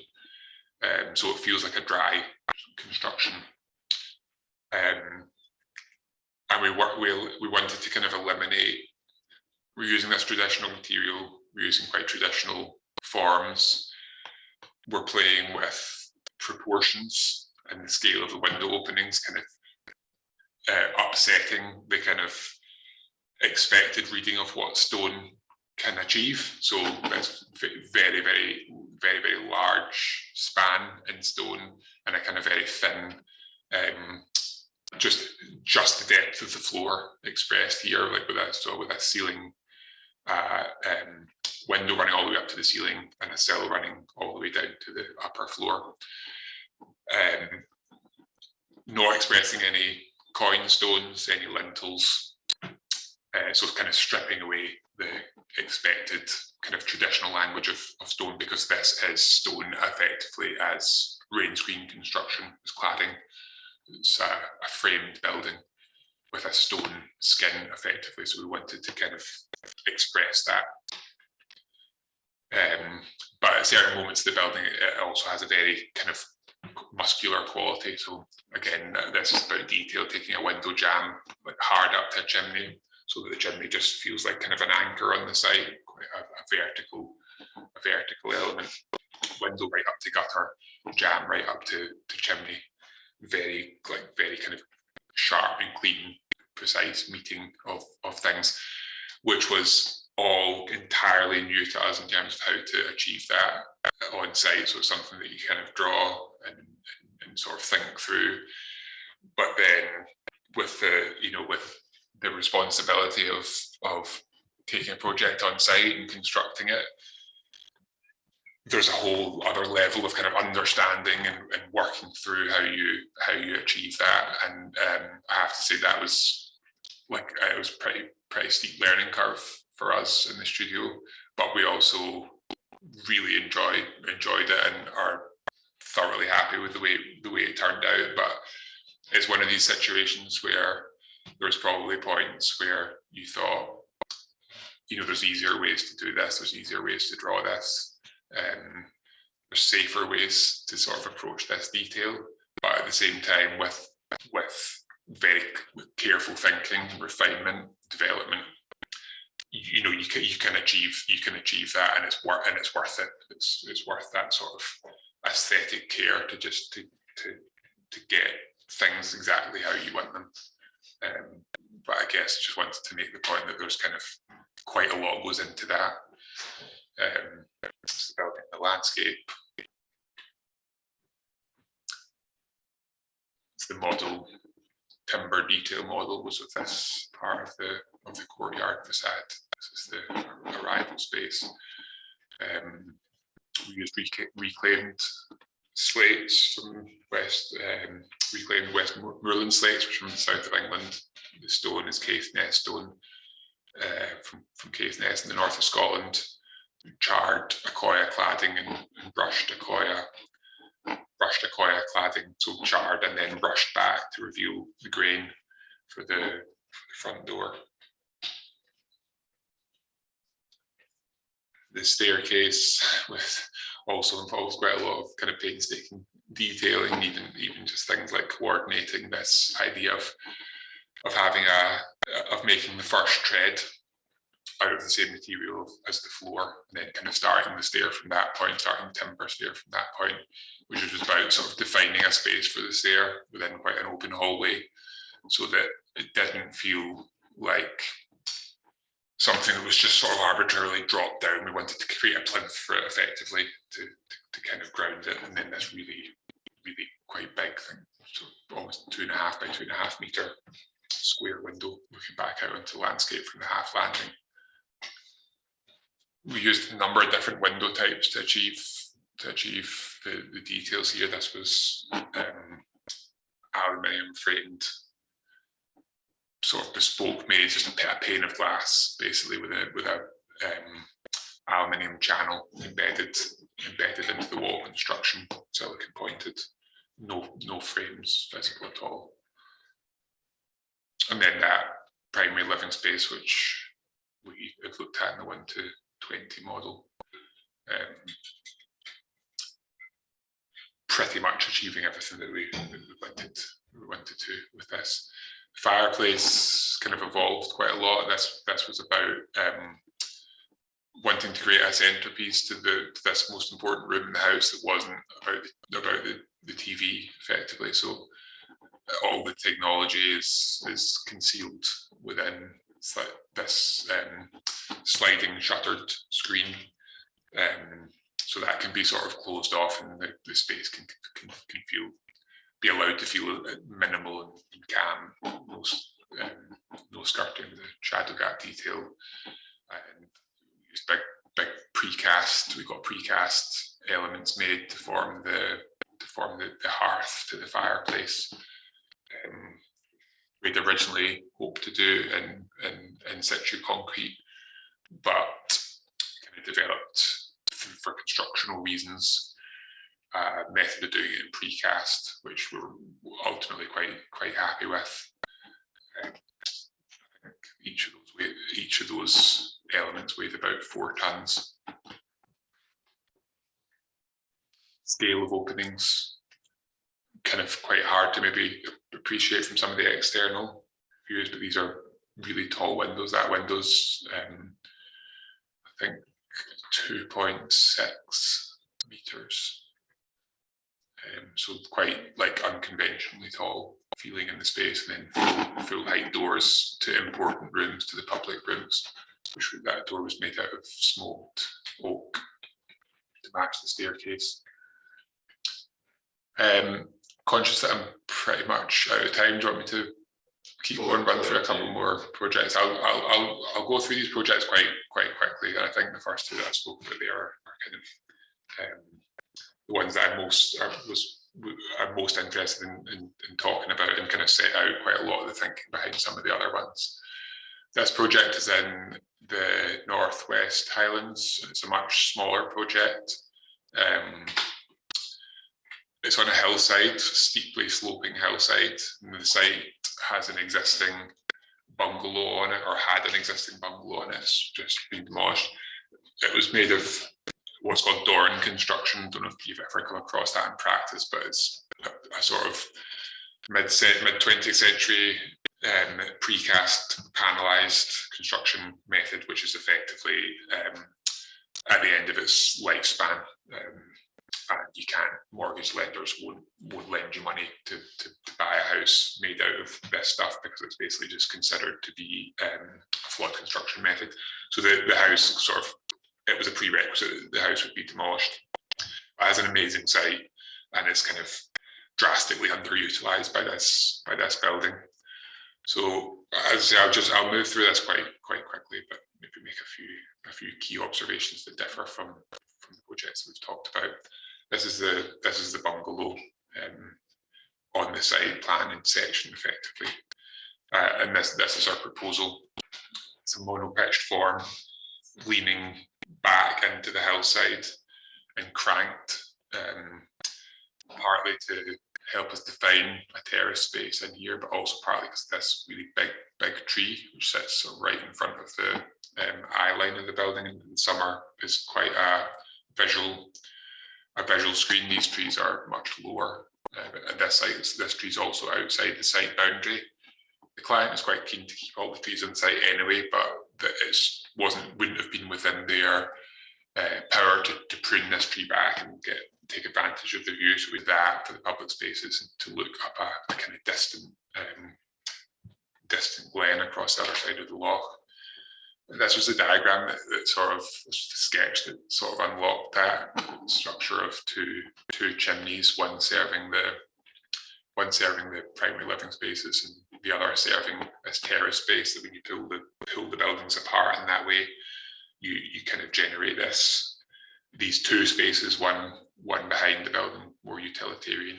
so it feels like a dry construction. And we wanted to kind of eliminate, we're using this traditional material, we're using quite traditional forms, we're playing with proportions and the scale of the window openings, kind of upsetting the kind of expected reading of what stone can achieve. So there's very, very, very, very large span in stone and a kind of very thin, just the depth of the floor expressed here, like with a ceiling window running all the way up to the ceiling and a cell running all the way down to the upper floor. Not expressing any coin stones, any lintels, so kind of stripping away the expected kind of traditional language of stone, because this is stone effectively as rain screen construction, as cladding. It's a framed building with a stone skin effectively, so we wanted to kind of express that. But at certain moments of the building, it also has a very kind of muscular quality. So again, this is about detail, taking a window jamb like hard up to a chimney, so that the chimney just feels like kind of an anchor on the site, quite a vertical element. Window right up to gutter, jamb right up to chimney. Very kind of sharp and clean, precise meeting of things, which was all entirely new to us in terms of how to achieve that on site. So it's something that you kind of draw and sort of think through. But then with the responsibility of taking a project on site and constructing it, there's a whole other level of kind of understanding and working through how you achieve that. And I have to say that was it was pretty steep learning curve for us in the studio, but we also really enjoyed it and are thoroughly happy with the way it turned out. But it's one of these situations where there's probably points where you thought, there's easier ways to do this, there's easier ways to draw this. There's safer ways to sort of approach this detail, but at the same time, with very careful thinking, refinement, development, you can achieve that, and it's worth it. It's worth that sort of aesthetic care to just to get things exactly how you want them. But I guess just wanted to make the point that there's kind of quite a lot goes into that. It's developing the landscape. It's the model, timber detail model was with this part of the courtyard facade. This is the arrival space. We used reclaimed slates from reclaimed Westmoreland slates, which are from the south of England. The stone is Caithness stone from Caithness in the north of Scotland. Charred Akoya cladding and brushed Akoya cladding, so charred and then brushed back to reveal the grain for the front door. The staircase also involves quite a lot of kind of painstaking detailing, even just things like coordinating this idea of making the first tread out of the same material as the floor, and then kind of starting the stair from that point, starting the timber stair from that point, which was about sort of defining a space for the stair within quite an open hallway, so that it didn't feel like something that was just sort of arbitrarily dropped down. We wanted to create a plinth for it effectively to kind of ground it, and then this really, really quite big thing, so almost 2.5 by 2.5 meter square window looking back out into the landscape from the half landing. We used a number of different window types to achieve the details here. This was aluminium framed, sort of bespoke made, just a pane of glass, basically with a aluminium channel embedded into the wall construction, silicon pointed, no frames visible at all. And then that primary living space, which we have looked at in the 1-20 model. pretty much achieving everything that we wanted to with this. The fireplace kind of evolved quite a lot. This was about wanting to create a centerpiece to this most important room in the house that wasn't about the TV effectively. So all the technology is concealed within this sliding shuttered screen, so that can be sort of closed off, and the space can be allowed to feel minimal and calm. No skirting, the shadow gap detail, and used big precast. We got precast elements made to form the hearth to the fireplace. We'd originally hoped to do in situ concrete, but kind of developed for constructional reasons a method of doing it in precast, which we're ultimately quite happy with. I think each of those elements weighed about 4 tons. Scale of openings, kind of quite hard to maybe appreciate from some of the external views, but these are really tall windows. That window's I think 2.6 meters, so quite like unconventionally tall feeling in the space, and then full height doors to important rooms, to the public rooms, which that door was made out of smoked oak to match the staircase. Conscious that I'm pretty much out of time. Do you want me to keep going, run through a couple more projects? I'll go through these projects quite quickly, and I think the first two that I spoke about there are kind of the ones that I'm most interested in talking about, and kind of set out quite a lot of the thinking behind some of the other ones. This project is in the Northwest Highlands. It's a much smaller project. It's on a hillside, steeply sloping hillside, and the site has an existing bungalow on it, or had an existing bungalow on it. It's just been demolished. It was made of what's called Doran construction. Don't know if you've ever come across that in practice, but it's a sort of mid 20th century precast panelized construction method, which is effectively at the end of its lifespan. And you can't, mortgage lenders won't lend you money to buy a house made out of this stuff, because it's basically just considered to be a flawed construction method. So the house sort of, it was a prerequisite that the house would be demolished. It has an amazing site, and it's kind of drastically underutilized by this building. So as I say, I'll move through this quite quickly, but maybe make a few key observations that differ from the projects that we've talked about. This is the bungalow on the side plan in section, effectively, and this is our proposal. It's a mono-pitched form, leaning back into the hillside and cranked, partly to help us define a terrace space in here, but also partly because this really big tree, which sits sort of right in front of the eye line of the building, and in summer is quite a visual screen. These trees are much lower, and this tree is also outside the site boundary. The client was quite keen to keep all the trees on site anyway, but it wouldn't have been within their power to prune this tree back and take advantage of the view. So with that, for the public spaces, to look up a kind of distant glen across the other side of the loch. This was a diagram that sort of, this was the sketch that sort of unlocked that structure of two chimneys, one serving the primary living spaces, and the other serving this terrace space that when you pull the buildings apart in that way, you kind of generate these two spaces, one behind the building, more utilitarian,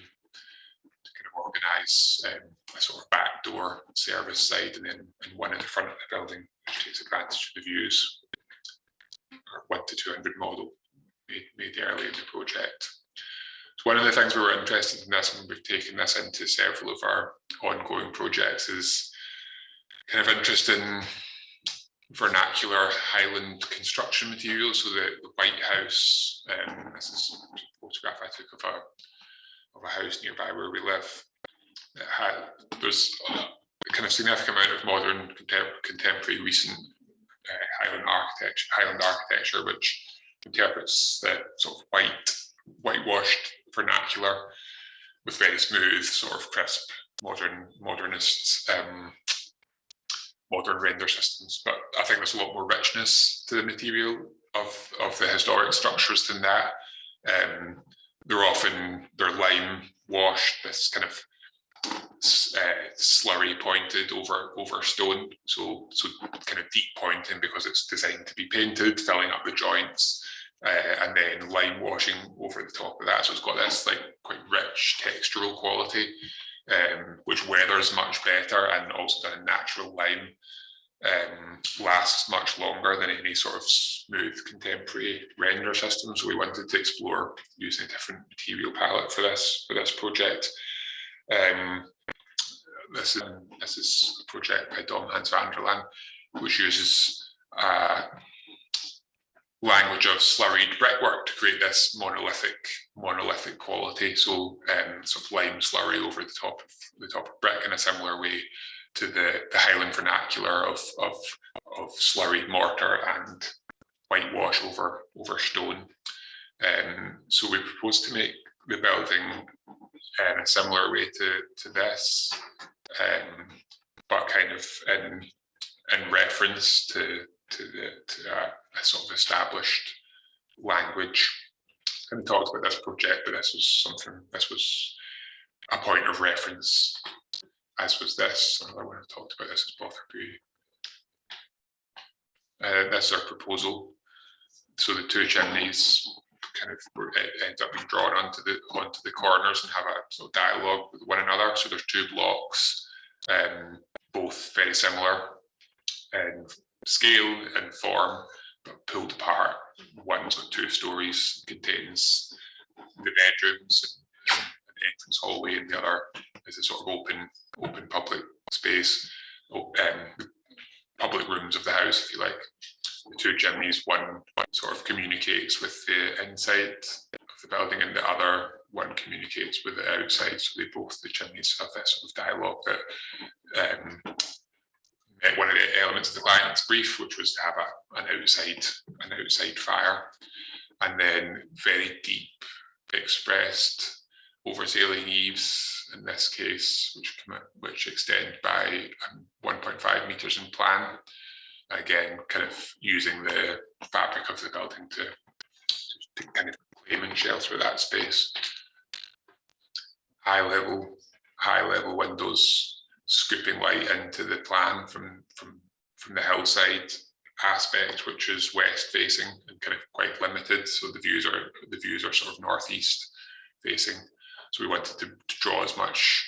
to kind of organise a sort of backdoor service side, and then one in the front of the building, which takes advantage of the views. Our 1:200 model made early in the project. So one of the things we were interested in this, and we've taken this into several of our ongoing projects, is kind of interest in vernacular Highland construction materials. So the White House, this is a photograph I took of a house nearby where we live. There's a kind of significant amount of modern, contemporary, recent Highland architecture, which interprets the sort of whitewashed vernacular with very smooth, sort of crisp, modernist, modern render systems. But I think there's a lot more richness to the material of the historic structures than that. They're lime washed, this kind of slurry pointed over stone, so kind of deep pointing because it's designed to be painted, filling up the joints, and then lime washing over the top of that. So it's got this like quite rich textural quality, which weathers much better, and also the natural lime lasts much longer than any sort of smooth contemporary render system. So we wanted to explore using a different material palette for this project. This is a project by Dom Hans van der Laan, which uses language of slurried brickwork to create this monolithic quality. So sort of lime slurry over the top of brick in a similar way to the Highland vernacular of slurried mortar and whitewash over stone. So we propose to make the building in a similar way to this, but kind of in reference to a sort of established language. I haven't talked about this project, but this was a point of reference, as was this. Another one I've talked about this is Botherbury. This is our proposal. So the two chimneys kind of end up being drawn onto the corners and have a sort of dialogue with one another. So there's two blocks, both very similar in scale and form, but pulled apart. One's got 2 stories, contains the bedrooms and an entrance hallway, and the other is a sort of open public space, public rooms of the house, if you like. The 2 chimneys, one sort of communicates with the inside of the building, and the other one communicates with the outside. So the chimneys have this sort of dialogue that one of the elements of the client's brief, which was to have an outside fire, and then very deep expressed oversailing eaves in this case, which extend by 1.5 meters in plan. Again, kind of using the fabric of the building to kind of claim and shelter that space. High level windows scooping light into the plan from the hillside aspect, which is west facing and kind of quite limited. So the views are sort of northeast facing. So we wanted to draw as much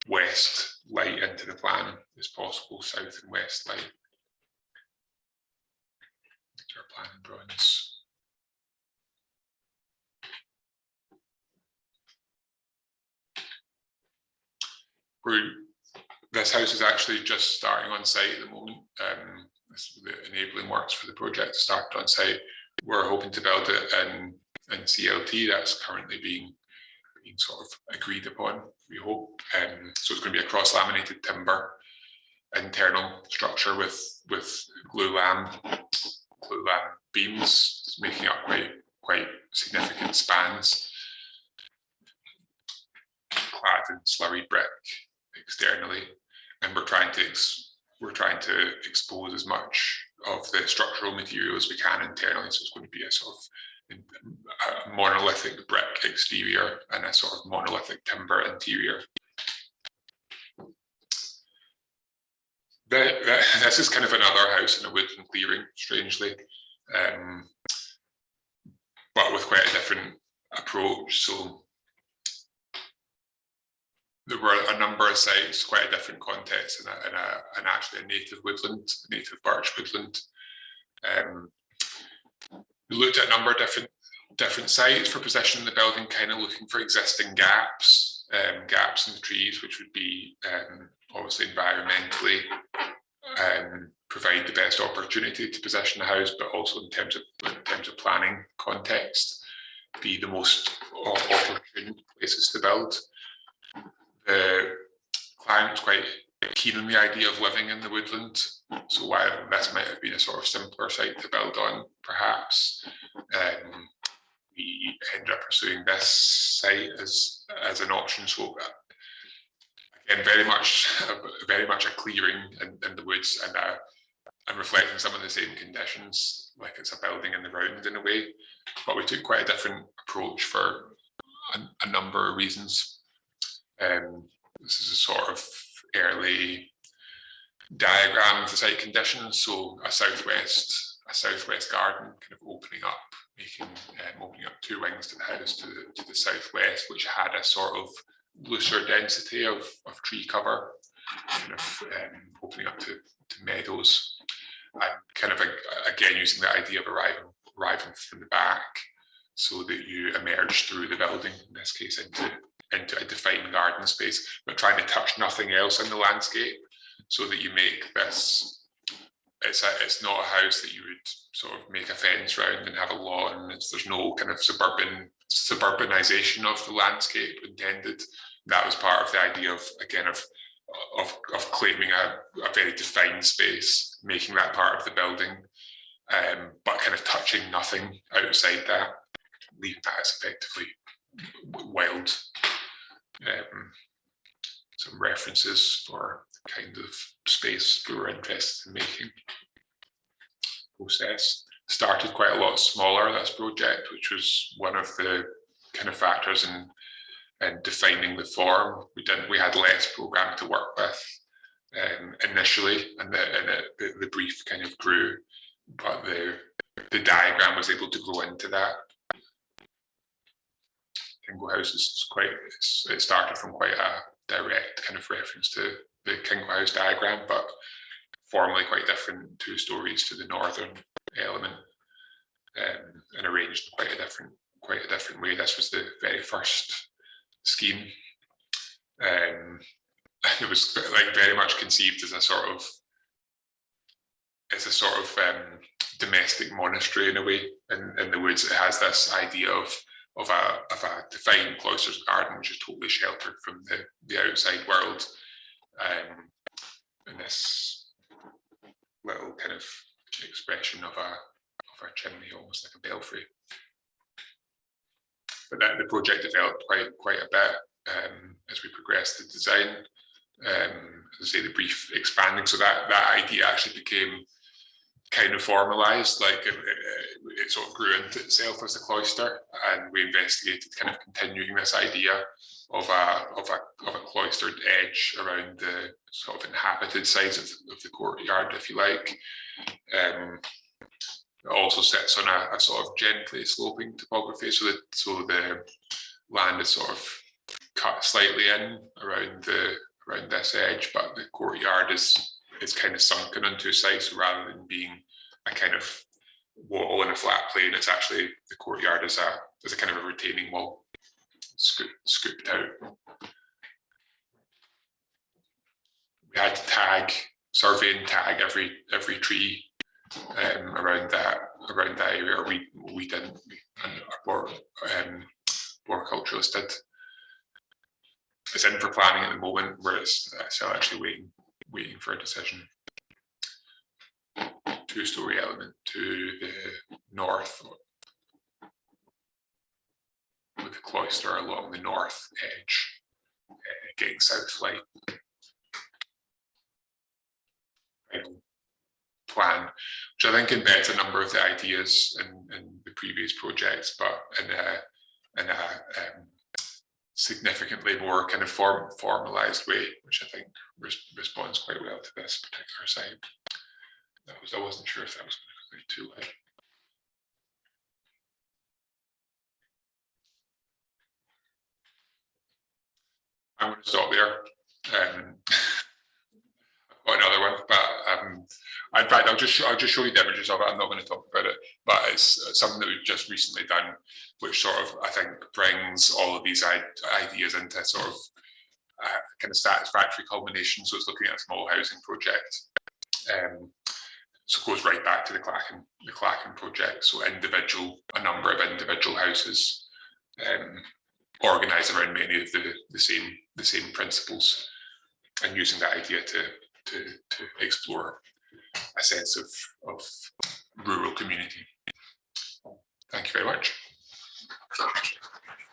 west light into the plan as possible, south and west light. Our plan and drawings. This house is actually just starting on site at the moment. This is the enabling works for the project to start on site. We're hoping to build it in CLT. That's currently being sort of agreed upon, we hope. So it's going to be a cross-laminated timber internal structure with glulam beams, making up quite significant spans, clad in slurry brick externally, and we're trying to expose as much of the structural material as we can internally. So it's going to be a sort of a monolithic brick exterior and a sort of monolithic timber interior. This is kind of another house in a woodland clearing, strangely, but with quite a different approach. So there were a number of sites, quite a different context, and actually a native birch woodland. We looked at a number of different sites for positioning the building, kind of looking for existing gaps in the trees, which would be obviously environmentally provide the best opportunity to position the house, but also in terms of planning context, be the most opportune places to build. The client was quite keen on the idea of living in the woodland. So while this might have been a sort of simpler site to build on, perhaps, we ended up pursuing this site as an option. So again, very much a clearing in the woods, and reflecting some of the same conditions, like it's a building in the round in a way. But we took quite a different approach for a number of reasons. This is a sort of early diagram of the site conditions. So a southwest garden kind of opening up, opening up two wings to the house to the southwest, which had a sort of looser density of tree cover, kind of opening up to meadows, and kind of again using the idea of arriving from the back, so that you emerge through the building, in this case into a defined garden space, but trying to touch nothing else in the landscape, so that you make this, it's not a house that you would sort of make a fence around and have a lawn. There's no kind of suburbanization of the landscape intended. That was part of the idea of, again, of claiming a very defined space, making that part of the building, but kind of touching nothing outside that, leaving that as effectively wild. Some references for kind of space we were interested in making. Process started quite a lot smaller, this project, which was one of the kind of factors in defining the form. We had less program to work with initially, and the brief kind of grew, but the diagram was able to grow into that. Kingle House is it started from quite a direct kind of reference to the Kingle House diagram, but formally quite different, two stories to the northern element, and arranged in quite a different way. This was the very first scheme. It was like very much conceived as a sort of domestic monastery in a way. In the woods, it has this idea of a defined cloistered garden, which is totally sheltered from the outside world, and this little kind of expression of a chimney, almost like a belfry. But then the project developed quite a bit as we progressed the design. As I say, the brief expanding, so that idea actually became kind of formalized, like it sort of grew into itself as a cloister, and we investigated kind of continuing this idea of a cloistered edge around the sort of inhabited sides of the courtyard, if you like. It also sits on a sort of gently sloping topography, so the land is sort of cut slightly in around this edge, but the courtyard is kind of sunken on two sides. So rather than being a kind of wall in a flat plane, it's actually, the courtyard is a kind of a retaining wall, scooped out. We had to survey and tag every tree around that area. We didn't. Our horticulturalist did. It's in for planning at the moment, where it's still actually waiting for a decision. Two-story element to the north, with the cloister along the north edge, getting south light. Plan, which I think embeds a number of the ideas in the previous projects, but in a significantly more kind of formalized way, which I think responds quite well to this particular site. I wasn't sure if that was going to be too late. I'm going to stop there. I've got another one, but in fact, I'll just show you the images of it. I'm not going to talk about it, but it's something that we've just recently done, which sort of, I think, brings all of these ideas into sort of kind of satisfactory culmination. So it's looking at a small housing project. So it goes right back to the Clachan project. So a number of individual houses organise around many of the same principles, and using that idea to explore a sense of rural community. Thank you very much.